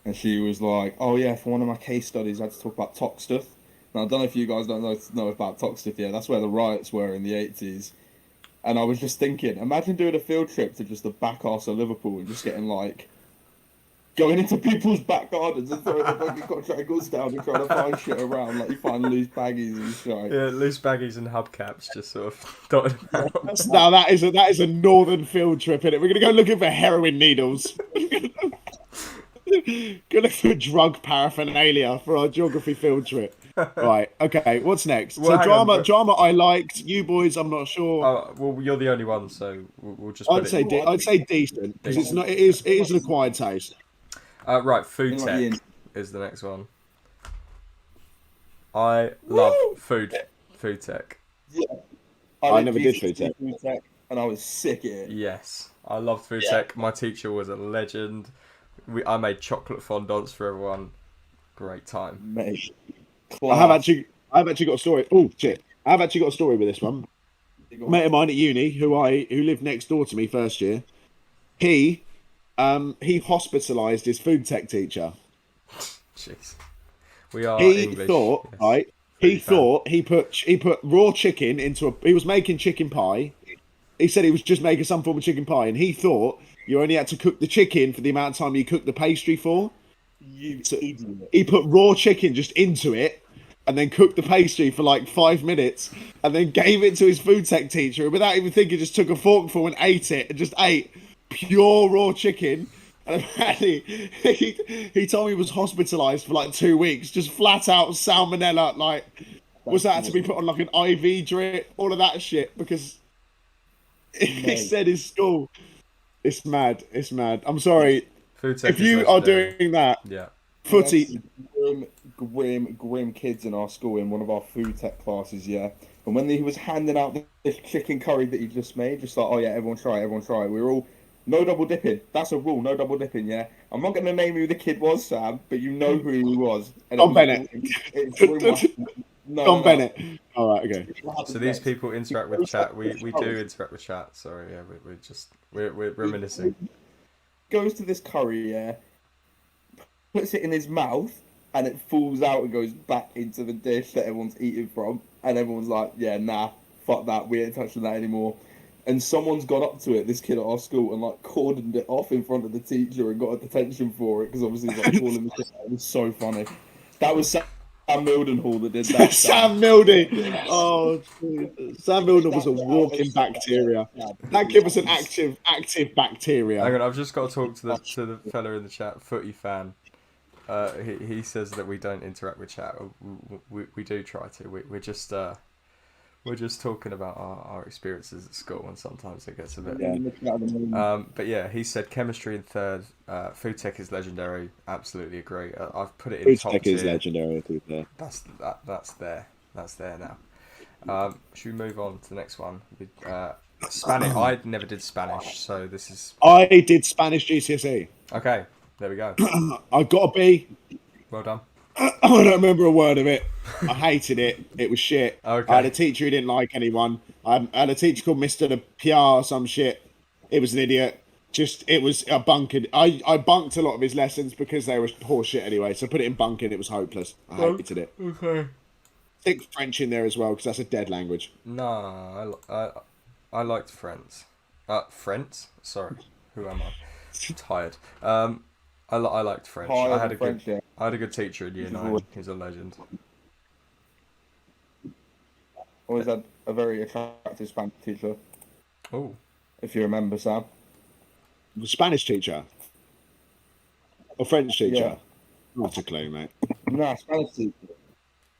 and she was like, "Oh yeah, for one of my case studies, I had to talk about Toxteth." Now I don't know if you guys don't know about Toxteth. Yeah, that's where the riots were in the 80s. And I was just thinking, imagine doing a field trip to just the back arse of Liverpool and just getting like going into people's back gardens and throwing the fucking quadrangles down and trying to find shit around, like you find loose baggies and shit. Yeah, loose baggies and hubcaps just sort of dotted about. Now that is a northern field trip, innit? We're gonna go looking for heroin needles. Go look for drug paraphernalia for our geography field trip. Right. Okay. What's next? Well, hang so on, drama. I liked. You boys, I'm not sure. Oh, well, you're the only one, so we'll just. Put I'd say decent because it's not. It is an acquired taste. Right, food tech is the next one. I love food tech. Yeah. I never did food tech, and I was sick at it. Yes, I loved food tech. My teacher was a legend. I made chocolate fondants for everyone. Great time. Mate. I've actually got a story. Oh shit! I've actually got a story with this one. Mate of mine at uni, who lived next door to me first year, he hospitalised his food tech teacher. Jeez, we are He English. thought, yes. right? He thought he put raw chicken into he was making chicken pie. He said he was just making some form of chicken pie, and he thought you only had to cook the chicken for the amount of time you cooked the pastry for. So he put raw chicken just into it and then cooked the pastry for like 5 minutes and then gave it to his food tech teacher and without even thinking just took a forkful and ate it and just ate pure raw chicken. And apparently he told me he was hospitalised for like 2 weeks, just flat out salmonella, like was that to be put on like an IV drip, all of that shit, because he said his school. It's mad. I'm sorry. Food tech If you are doing that, yeah, footy. Grim kids in our school in one of our food tech classes, yeah. And when he was handing out this chicken curry that he just made, just like, oh yeah, everyone try it. We were all, no double dipping. That's a rule, no double dipping, yeah. I'm not going to name who the kid was, Sam, but you know who he was. Tom Bennett. Tom Bennett. All right, okay. So these people interact with chat. We do interact with chat. Sorry, yeah, we're reminiscing. Goes to this curry, yeah, puts it in his mouth, and it falls out and goes back into the dish that everyone's eating from, and everyone's like, yeah, nah, fuck that, we ain't touching that anymore. And someone's gone up to it, this kid at our school, and like cordoned it off in front of the teacher and got a detention for it, because obviously he's like calling the shit out. It was so funny. That was Sam Mildenhall that did that. Sam Milden. Oh, geez. Sam Milden was a walking bacteria. That kid was an active bacteria. Hang on, I've just got to talk to the fella in the chat, Footy Fan. He says that we don't interact with chat. We do try to. We're just talking about our experiences at school, and sometimes it gets a bit. But yeah, he said chemistry in third. Food tech is legendary. Absolutely agree. I've put it in Food top tech tier. is legendary. That's there. That's there now. Should we move on to the next one? Spanish. I never did Spanish, so this is. I did Spanish GCSE. Okay, there we go. I got a B. Well done. I don't remember a word of it. I hated it. It was shit. Okay. I had a teacher who didn't like anyone. I had a teacher called Mr. PR or some shit. It was an idiot. It was a bunkered. I bunked a lot of his lessons because they were poor shit anyway. So I put it in bunking. It was hopeless. I hated it. Okay. Stick French in there as well because that's a dead language. No, I liked French. French? Sorry, who am I? I'm tired. I liked French. Higher I had than a French, good yeah. I had a good teacher in year 9. He's a legend. Always had a very attractive Spanish teacher, Oh, if you remember, Sam. The Spanish teacher or French teacher? Yeah. Not a clue, mate. Nah, Spanish teacher.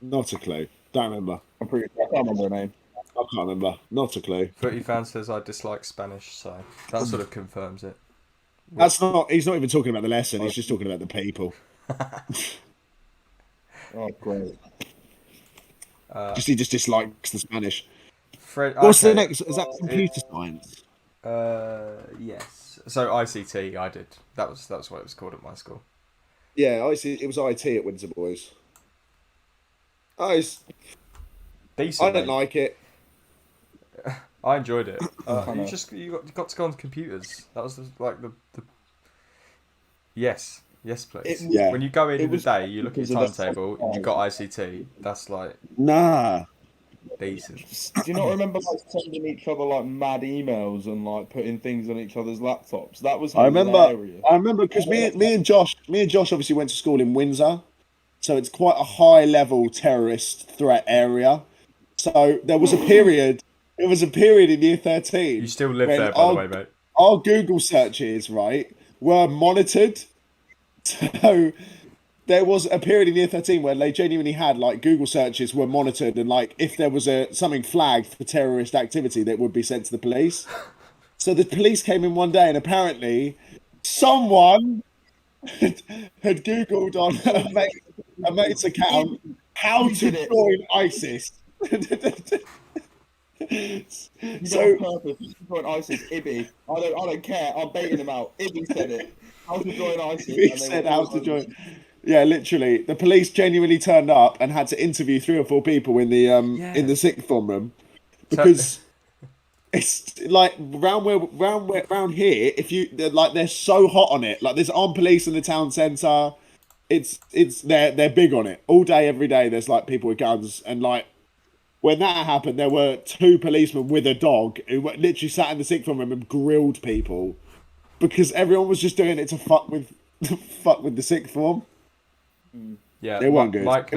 Not a clue. Don't remember. I'm pretty sure. I can't remember her name. I can't remember. Not a clue. Footy fan says I dislike Spanish, so that sort of confirms it. That's not. He's not even talking about the lesson. He's just talking about the people. Oh, great. He just dislikes the Spanish. Fred, What's the okay. next? Is that computer science? Yes. So ICT, I did. That was what it was called at my school. Yeah, it was IT at Windsor Boys. Decent. I don't mate. like it. I enjoyed it. Kinda. You got to go on computers. That was the yes, please. Yeah. When you go in the was day, you look at your because of the- timetable. And you got ICT. That's like Nah. decent. Do you not remember like sending each other like mad emails and like putting things on each other's laptops? That was I hilarious. remember because me and Josh obviously went to school in Windsor, so it's quite a high level terrorist threat area. So there was a period. It was a period in year 13. You still live when there, by the way, mate. Our Google searches, right, were monitored. So there was a period in year 13 where they genuinely had like Google searches were monitored, and like if there was something flagged for terrorist activity, that would be sent to the police. So the police came in one day, and apparently someone had Googled on a mate's account how to join ISIS. You So got on purpose. You join ISIS, Ibby. I don't care. I'm baiting him out. Ibby said it. How to join ISIS? he and they said were how all to over join. Yeah, literally, the police genuinely turned up and had to interview 3 or 4 people in the in the sixth form room because it's like round here. If you they're so hot on it. Like there's armed police in the town centre. They're big on it all day, every day. There's like people with guns, and like when that happened, there were 2 policemen with a dog who literally sat in the sixth form room and grilled people because everyone was just doing it to fuck with the sixth form. Yeah, They weren't good. Mike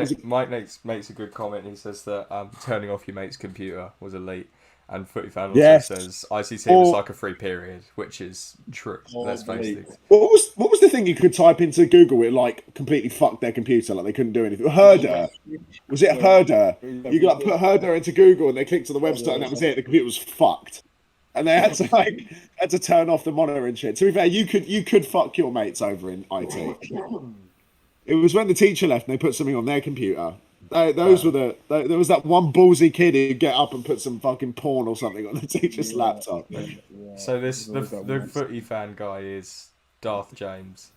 makes a good comment. He says that turning off your mate's computer was elite, and Footy Fan also Yes. says ICT was like a free period, which is true. Let's face elite. it. What was the thing you could type into Google? It like completely fucked their computer. Like they couldn't do anything. Herder. Was it Herder? You could like put Herder into Google and they clicked on the website and that was it. The computer was fucked, and they had to turn off the monitor and shit. To be fair, you could fuck your mates over in IT. It was when the teacher left and they put something on their computer. Those were there was that one ballsy kid who'd get up and put some fucking porn or something on the teacher's laptop. So the one. Footy Fan guy is Darth James.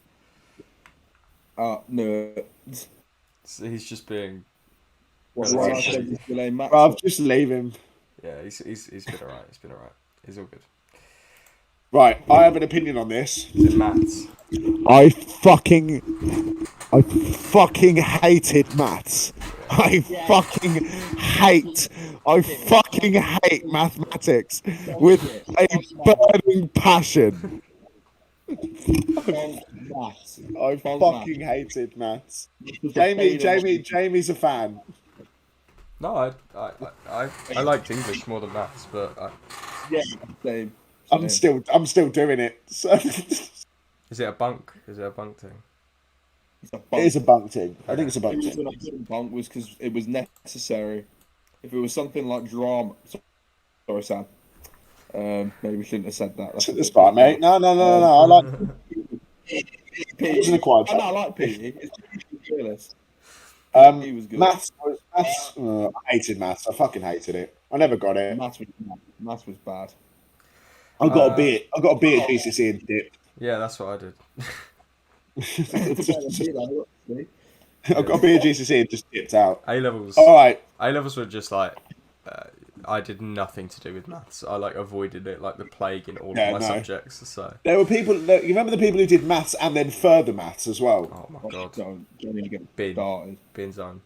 No. So he's just being Why I said this delay match. Bruv, just leave him. yeah. He's been alright. He's been alright. He's all good. Right, I have an opinion on this. Is it maths? I fucking hated maths. I fucking hate mathematics with a burning passion. I fucking hated maths. Jamie's a fan. No, I liked English more than maths, but Yeah, same. I'm still doing it. So is it a bunk? Is it a bunk thing? it is a bunk thing. I think it's a bunk The thing. reason I didn't bunk was because it was necessary. If it was something like drama, sorry, Sam. Maybe we shouldn't have said that. It's fine, mate. No. I like. It was an acquired I like PE. It's fearless. He was good. Maths. I hated maths. I fucking hated it. I never got it. Maths was bad. I got a B. I got a B at GCSE and dipped. Yeah, that's what I did. I got a B at GCSE and just dipped out. A levels. All right. A levels were just like I did nothing to do with maths. I like avoided it like the plague in all of my subjects. So There were people. You remember the people who did maths and then further maths as well. oh my god, Don't even get Bin. started. bin zone.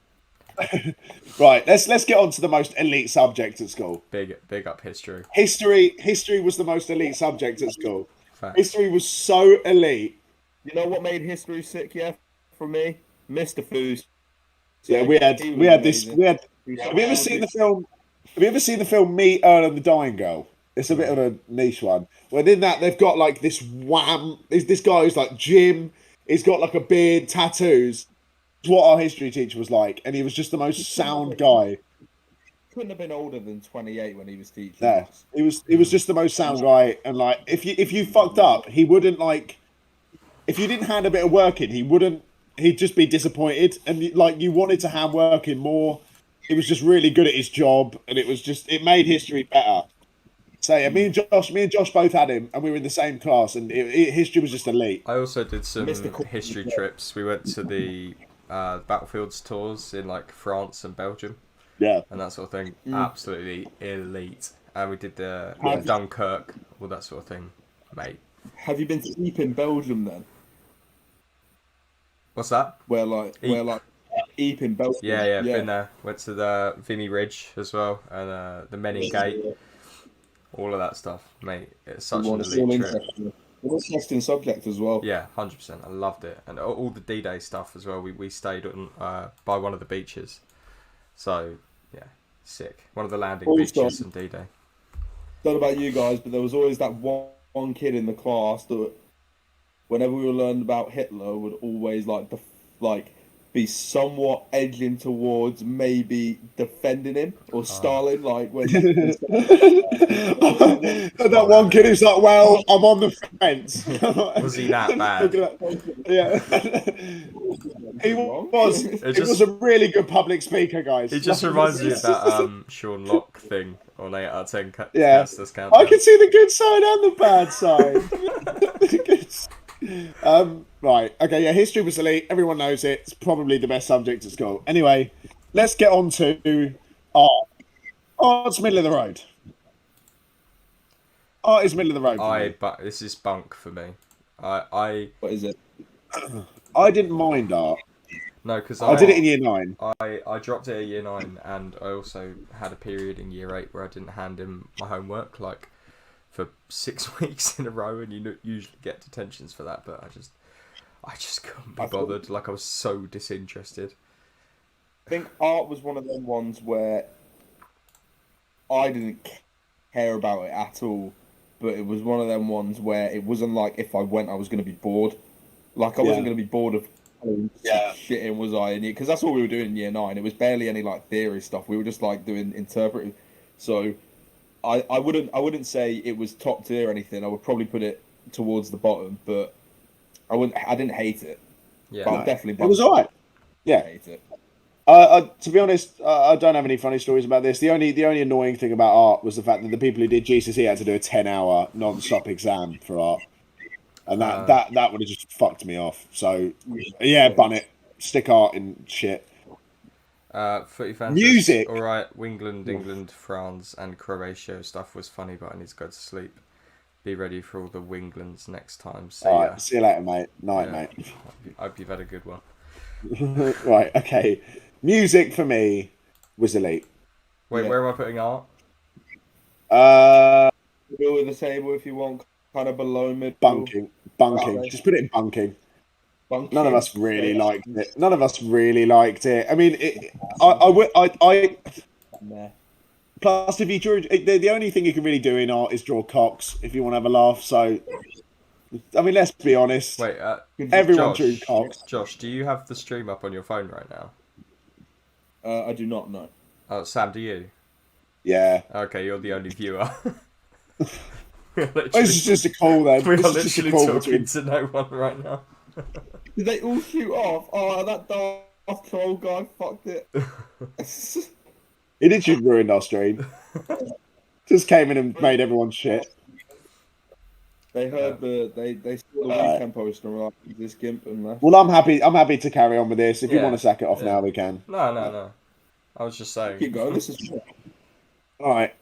Right, let's get on to the most elite subject at school. Big up history. History was the most elite subject at school. Facts. History was so elite. You know what made history sick? Yeah, for me, Mr. Foos. Yeah, we had. Have you ever seen the film? Have you ever seen the film Me, Earl and the Dying Girl? It's a bit of a niche one. Well, in that they've got like this wham. This guy who's like Jim. He's got like a beard, tattoos. It's what our history teacher was like, and he was just the most sound guy. Couldn't have been older than 28 when he was teaching. Yeah, he was just the most sound guy, and like if you fucked up, he wouldn't like. If you didn't hand a bit of work in, he wouldn't. He'd just be disappointed, and like you wanted to hand work in more. He was just really good at his job, and it made history better. So yeah, me and Josh both had him, and we were in the same class, and history was just elite. I also did some history trips. We went to the battlefields tours in like France and Belgium. Yeah, and that sort of thing. Absolutely elite. And we did the Dunkirk, all that sort of thing, mate. Have you been to Ypres in Belgium then? What's that? Where Ypres in Belgium? Yeah, been there. Went to the Vimy Ridge as well, and the Menin Gate. All of that stuff, mate. It's such an elite trip. It's an interesting subject as well. Yeah, 100%. I loved it, and all the D-Day stuff as well. We stayed on by one of the beaches, so yeah, sick. One of the landing beaches on D-Day. Don't know about you guys, but there was always that one kid in the class that, whenever we were learning about Hitler, would always be somewhat edging towards maybe defending him or Stalin, like when that one kid who's like, well, I'm on the fence. Was he that bad? Yeah, he was. It was a really good public speaker, guys. It just reminds me of that Sean Locke thing on 8 out of 10. Yeah, I can see the good side and the bad side. Right, okay, yeah, history was elite. Everyone knows it. It's probably the best subject at school. Anyway, let's get on to art. Art's middle of the road. Art is middle of the road. But this is bunk for me. What is it? I didn't mind art. No, because I did it in year 9. I dropped it at year 9, and I also had a period in year 8 where I didn't hand in my homework like for 6 weeks in a row, and you usually get detentions for that. But I just couldn't be bothered. Like, I was so disinterested. I think art was one of them ones where I didn't care about it at all, but it was one of them ones where it wasn't like if I went I was going to be bored. Like, I wasn't going to be bored of shit in, was I? Because that's all we were doing in year 9. It was barely any like theory stuff. We were just like doing interpreting. So I wouldn't say it was top tier or anything. I would probably put it towards the bottom, but I didn't hate it. Yeah, but definitely. It was alright. Yeah. I hate it. To be honest, I don't have any funny stories about this. The only annoying thing about art was the fact that the people who did GCSE had to do a 10-hour non-stop exam for art, and that would have just fucked me off. So yeah, bun it. Stick art in shit. Footy fans. Music. All right, England, France, and Croatia stuff was funny, but I need to go to sleep. Be ready for all the Winglands next time. All right, see you later, mate. Night, mate. I hope you've had a good one. Right, okay. Music for me was elite. Wait, where am I putting art? Middle of the table if you want, kind of below middle. Bunking. Just put it in bunking. None of us really liked it. I mean, Plus, if you drew, the only thing you can really do in art is draw cocks if you want to have a laugh. So, I mean, let's be honest. Wait, everyone drew cocks. Josh, do you have the stream up on your phone right now? I do not know. Oh, Sam, do you? Yeah. Okay, you're the only viewer. This is just a call then. We are literally talking to no one right now. Did they all shoot off? Oh, that daft troll guy fucked it. He literally ruined our stream. Just came in and made everyone shit. They heard they saw the weekend post and were like, this gimp and left. Well, I'm happy to carry on with this. If you want to sack it off now, we can. No. I was just saying. Keep going. This is fun. All right.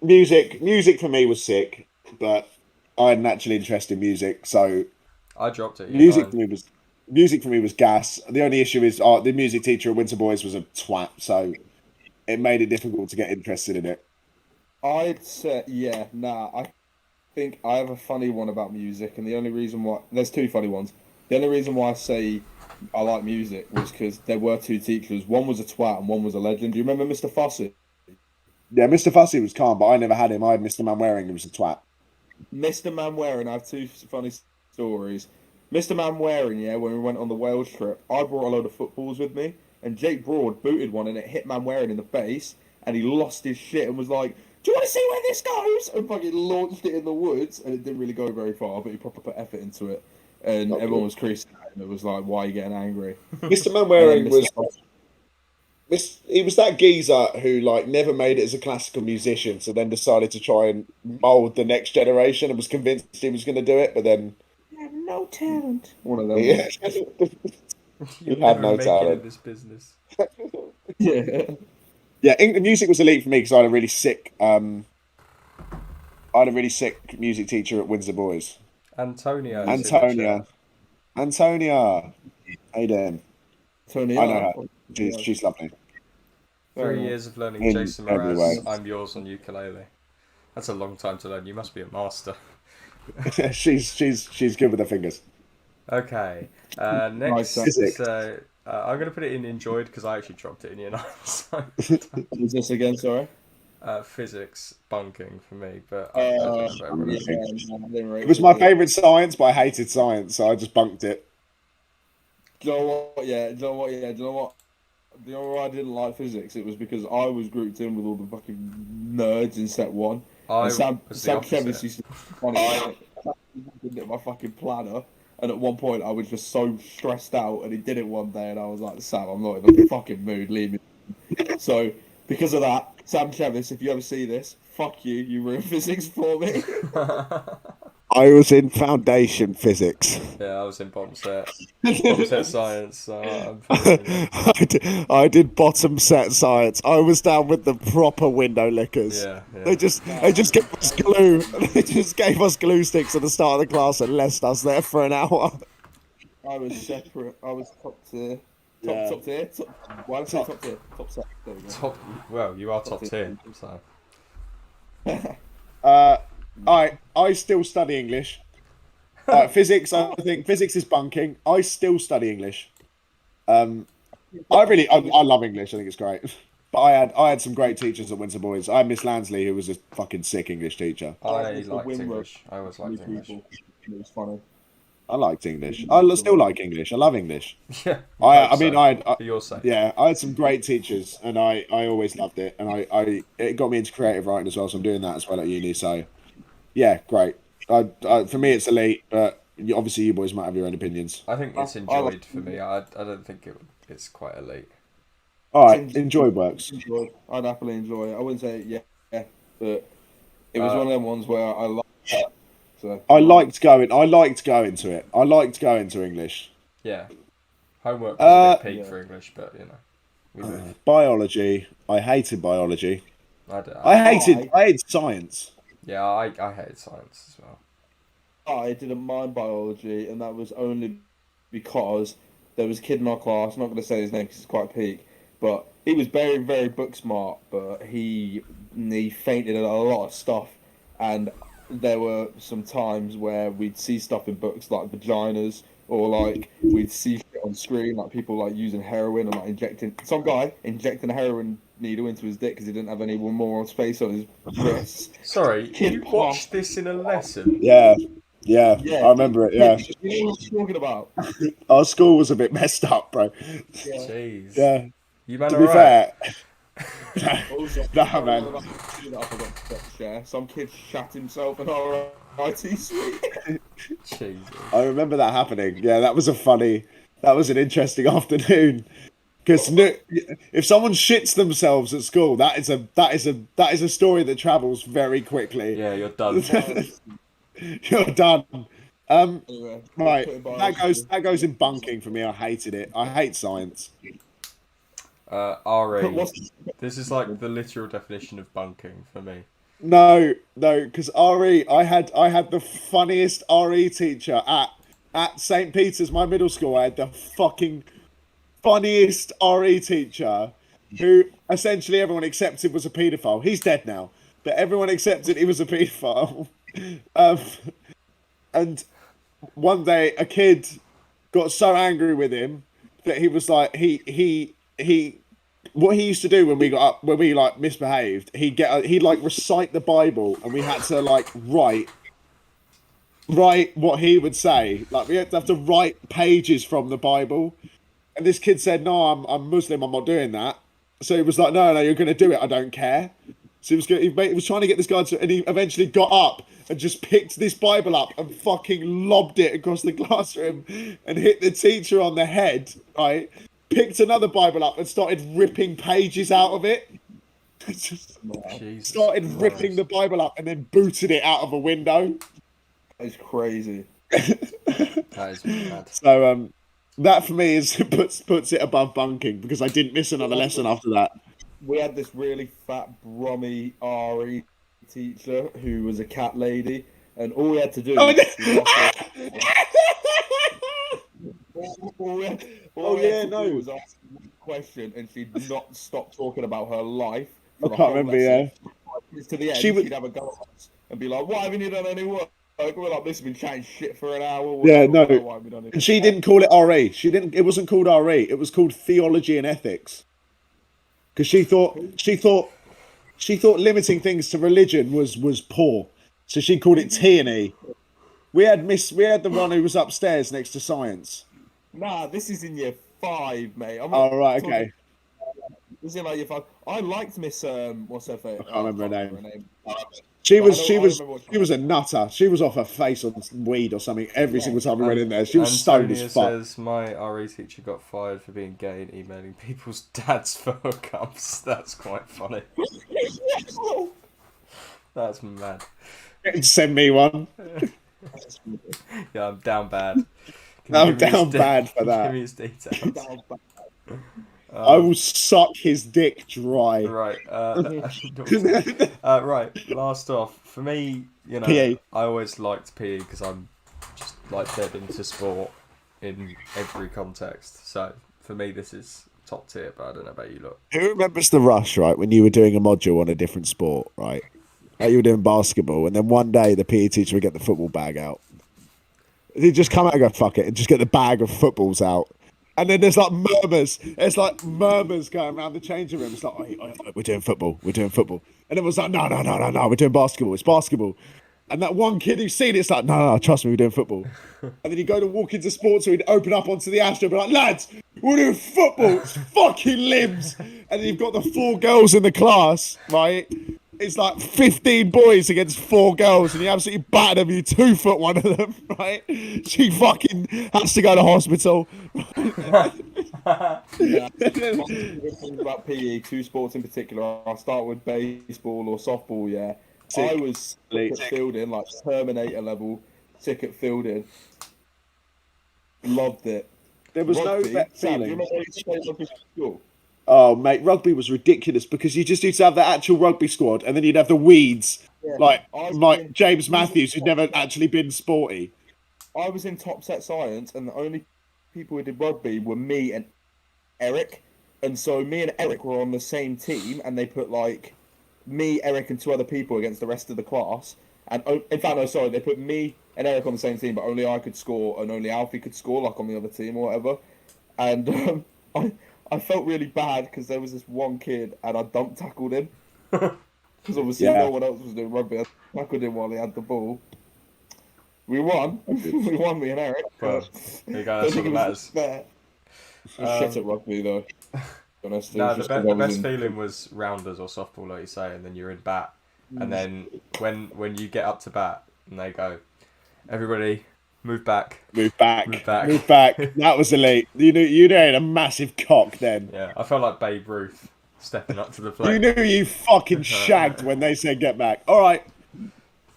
Music for me was sick, but I had an actual interest in music, so I dropped it. Music for me was music for me was gas. The only issue is the music teacher at Winter Boys was a twat, so it made it difficult to get interested in it. I'd say, yeah, nah. I think I have a funny one about music, and the only reason why there's two funny ones. The only reason why I say I like music was because there were two teachers. One was a twat and one was a legend. Do you remember Mr. Fossey? Yeah, Mr. Fussy was calm, but I never had him. I had Mr. Manwaring, who was a twat. Mr. Manwaring, I have two funny stories. Mr. Manwaring, yeah, when we went on the Wales trip, I brought a load of footballs with me, and Jake Broad booted one and it hit Manwaring in the face, and he lost his shit and was like, "Do you want to see where this goes?" And fucking launched it in the woods, and it didn't really go very far, but he proper put effort into it, and everyone was creasing at him. It was like, "Why are you getting angry?" Mr. Manwaring he was that geezer who like never made it as a classical musician, so then decided to try and mould the next generation and was convinced he was going to do it, but then You have no talent. One of them. yeah. You had never no make it talent. in this business. Yeah. Yeah, the music was elite for me because I had a really sick music teacher at Windsor Boys. Antonia. Antonia. Hey Dan. Tony, I know her. She's lovely. 3 years of learning In Jason every Mraz, way. I'm Yours on ukulele. That's a long time to learn. You must be a master. she's good with her fingers. Okay. Next, Physics. I'm going to put it in enjoyed because I actually dropped it in year 9. So, Is this again, sorry? physics, bunking for me. But It was my favourite science, but I hated science, so I just bunked it. Do you know what? Yeah, do you know what? Yeah, do you know what? Do you know why I didn't like physics? It was because I was grouped in with all the fucking nerds in set one. And Sam Chevis used to be funny. I didn't hit my fucking planner, and at one point I was just so stressed out, and he did it one day, and I was like, "Sam, I'm not in the fucking mood. Leave me." So because of that, Sam Chevis, if you ever see this, fuck you. You ruined physics for me. I was in foundation physics. Yeah, I was in bottom set science. So I did bottom set science. I was down with the proper window lickers. Yeah. They just gave us glue. They just gave us glue sticks at the start of the class and left us there for an hour. I was separate. I was top tier. Top tier. Why did I say top tier? Top set. There we go. Well, you are top tier. So. I still study English. Physics, I think physics is bunking. I still study English. I love English. I think it's great. But I had some great teachers at Windsor Boys. I had Miss Lansley, who was a fucking sick English teacher. I liked English. I always liked English. It was funny. I liked English. I still like English. I love English. Yeah. For your sake. Yeah, I had some great teachers, and I always loved it. And it got me into creative writing as well. So I'm doing that as well at uni. So yeah, great. For me, it's elite, but obviously you boys might have your own opinions. I think it's enjoyed for me. I don't think it's quite elite. All right, enjoy works. I'd happily enjoy it. I wouldn't say yeah, but it was one of them ones where I liked it. So I liked going to it. I liked going to English. Yeah. Homework was a bit peak for English, but you know. Biology. I hated biology. I hated science. Yeah, I hated science as well. I didn't mind biology, and that was only because there was a kid in our class. I'm not going to say his name because it's quite peak, but he was very, very book smart. But he fainted at a lot of stuff, and there were some times where we'd see stuff in books like vaginas, or like we'd see shit on screen like people like using heroin and like injecting a heroin needle into his dick because he didn't have any more space on his wrists. Sorry, you watched this in a lesson? Yeah, I remember it. Yeah, you know what I'm talking about. Our school was a bit messed up, bro. Jeez. Yeah. You man To are be right. fair. Also, Nah, man. I forgot to share. Some kid shat himself in our IT suite. Jesus. I remember that happening. Yeah, that was an interesting afternoon. Because if someone shits themselves at school, that is a story that travels very quickly. Yeah, you're done. You're done. Anyway, Right, that goes in bunking for me. I hated it. I hate science. RE. This is like the literal definition of bunking for me. No, because RE, I had the funniest RE teacher at at St. Peter's, my middle school, I had the fucking funniest RE teacher who essentially everyone accepted was a paedophile. He's dead now, but everyone accepted he was a paedophile. And one day a kid got so angry with him that he was like, he what he used to do when we got up, when we like misbehaved, he'd like recite the Bible, and we had to like write what he would say. Like we had to write pages from the Bible. And this kid said, "No, I'm Muslim. I'm not doing that." So he was like, "No, you're going to do it. I don't care." So he was trying to get this guy to, and he eventually got up and just picked this Bible up and fucking lobbed it across the classroom and hit the teacher on the head. Right? Picked another Bible up and started ripping pages out of it. Just started ripping the Bible up and then booted it out of a window. That is crazy. That is mad. So that for me is puts it above bunking, because I didn't miss another lesson after that. We had this really fat brummy RE teacher who was a cat lady, and all we had to do was ask one question, and she'd not stop talking about her life. I can't remember. Yeah. To the end, she'd have a go at us and be like, "Why haven't you done any work?" We're like, "This has been chatting shit for an hour." Yeah, no. And she didn't call it RE. She didn't. It wasn't called RE. It was called Theology and Ethics. Because she thought limiting things to religion was poor, so she called it T&E. We had the one who was upstairs next to science. Nah, this is in year 5, mate. Oh right, okay. This is in like year 5. I liked Miss what's her face? I can't remember her name. She was a nutter. She was off her face on weed or something every single time we went in there. She was stoned as fuck. Says my RE teacher got fired for being gay and emailing people's dads for hookups. That's quite funny. That's mad. Send me one. Yeah, I'm down bad. I'm down bad for that. Give me his details. I will suck his dick dry. Right. Right. Last off, for me, you know, PE. I always liked PE because I'm just like dead into sport in every context. So for me, this is top tier. But I don't know about you, look. Who remembers the rush, right, when you were doing a module on a different sport, right? Like you were doing basketball, and then one day the PE teacher would get the football bag out. He'd just come out and go, "Fuck it," and just get the bag of footballs out. And then there's like murmurs. It's like murmurs going around the changing room. It's like, oh, we're doing football. We're doing football. And everyone's like, no, we're doing basketball. It's basketball. And that one kid who's seen it's like, no, trust me, we're doing football. And then he'd go to walk into sports, so he'd open up onto the Astro and be like, lads, we're doing football. It's fucking limbs. And then you've got the 4 girls in the class, right? It's like 15 boys against 4 girls, and you absolutely batter them. You 2 foot one of them, right? She fucking has to go to hospital. Yeah. About PE, 2 sports in particular. I'll start with baseball or softball. Yeah, sick. I was sick at fielding, like Terminator level, sick at fielding. Loved it. There was rugby, no better feeling. Do you remember when you played rugby at school? Oh, mate, rugby was ridiculous because you just used to have the actual rugby squad, and then you'd have the weeds, like James Matthews, who'd never actually been sporty. I was in top set science, and the only people who did rugby were me and Eric. And so me and Eric were on the same team, and they put like me, Eric, and 2 other people against the rest of the class. And in fact, no, sorry, they put me and Eric on the same team, but only I could score and only Alfie could score, like on the other team or whatever. And I felt really bad because there was this one kid and I dump tackled him. Because obviously no one else was doing rugby. I tackled him while he had the ball. We won. We won, me and Eric. Well, there you go, that's what matters. Shit at rugby though. Honest, no, the best feeling was rounders or softball, like you say, and then you're in bat. And then when you get up to bat and they go, everybody move back. That was elite. You had a massive cock then. Yeah, I felt like Babe Ruth stepping up to the plate. You knew you fucking shagged when they said get back. All right.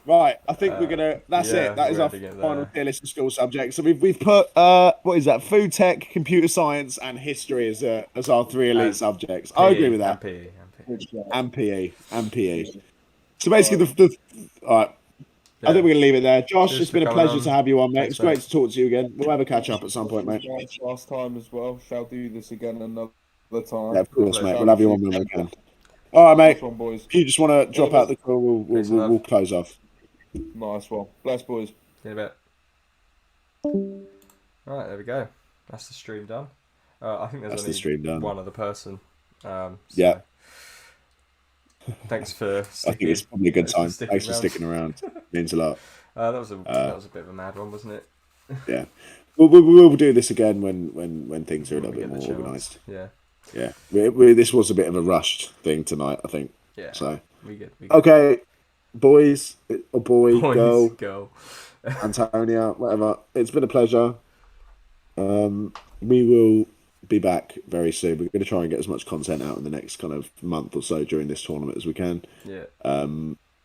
Right, I think we're gonna. That's it. That is our final tier list of school subjects. So we've put what is that? Food tech, computer science, and history as our 3 elite subjects. I agree with that. And PE. And PE. So basically, all right. I think we're gonna leave it there. Josh, Cheers it's for been a coming pleasure on. to have you on, mate. Thanks, It's great mate. to talk to you again. We'll have a catch up at some point, mate. Last time as well. Shall do this again another time. Yeah, of course, mate. Pleasure. We'll have you on when we can. All right, mate. Nice one, boys. If you just want to drop out the call, Peace and love. we'll close off. Nice one. Bless, boys. See you in a bit. Right, there we go. That's the stream done. I think there's That's the only stream done. one other person. Yeah. Thanks for I sticking. think it's probably a good time. sticking Thanks for around. sticking around. Means a lot. That was a bit of a mad one, wasn't it? Yeah. We'll do this again when things are a When little we bit get more the organised. chance. Yeah. This was a bit of a rushed thing tonight, I think. Yeah. So. We good. Okay, boys, or boy, Boys, girl, Antonia, whatever. It's been a pleasure. We will be back very soon. We're going to try and get as much content out in the next kind of month or so during this tournament as we can. Yeah.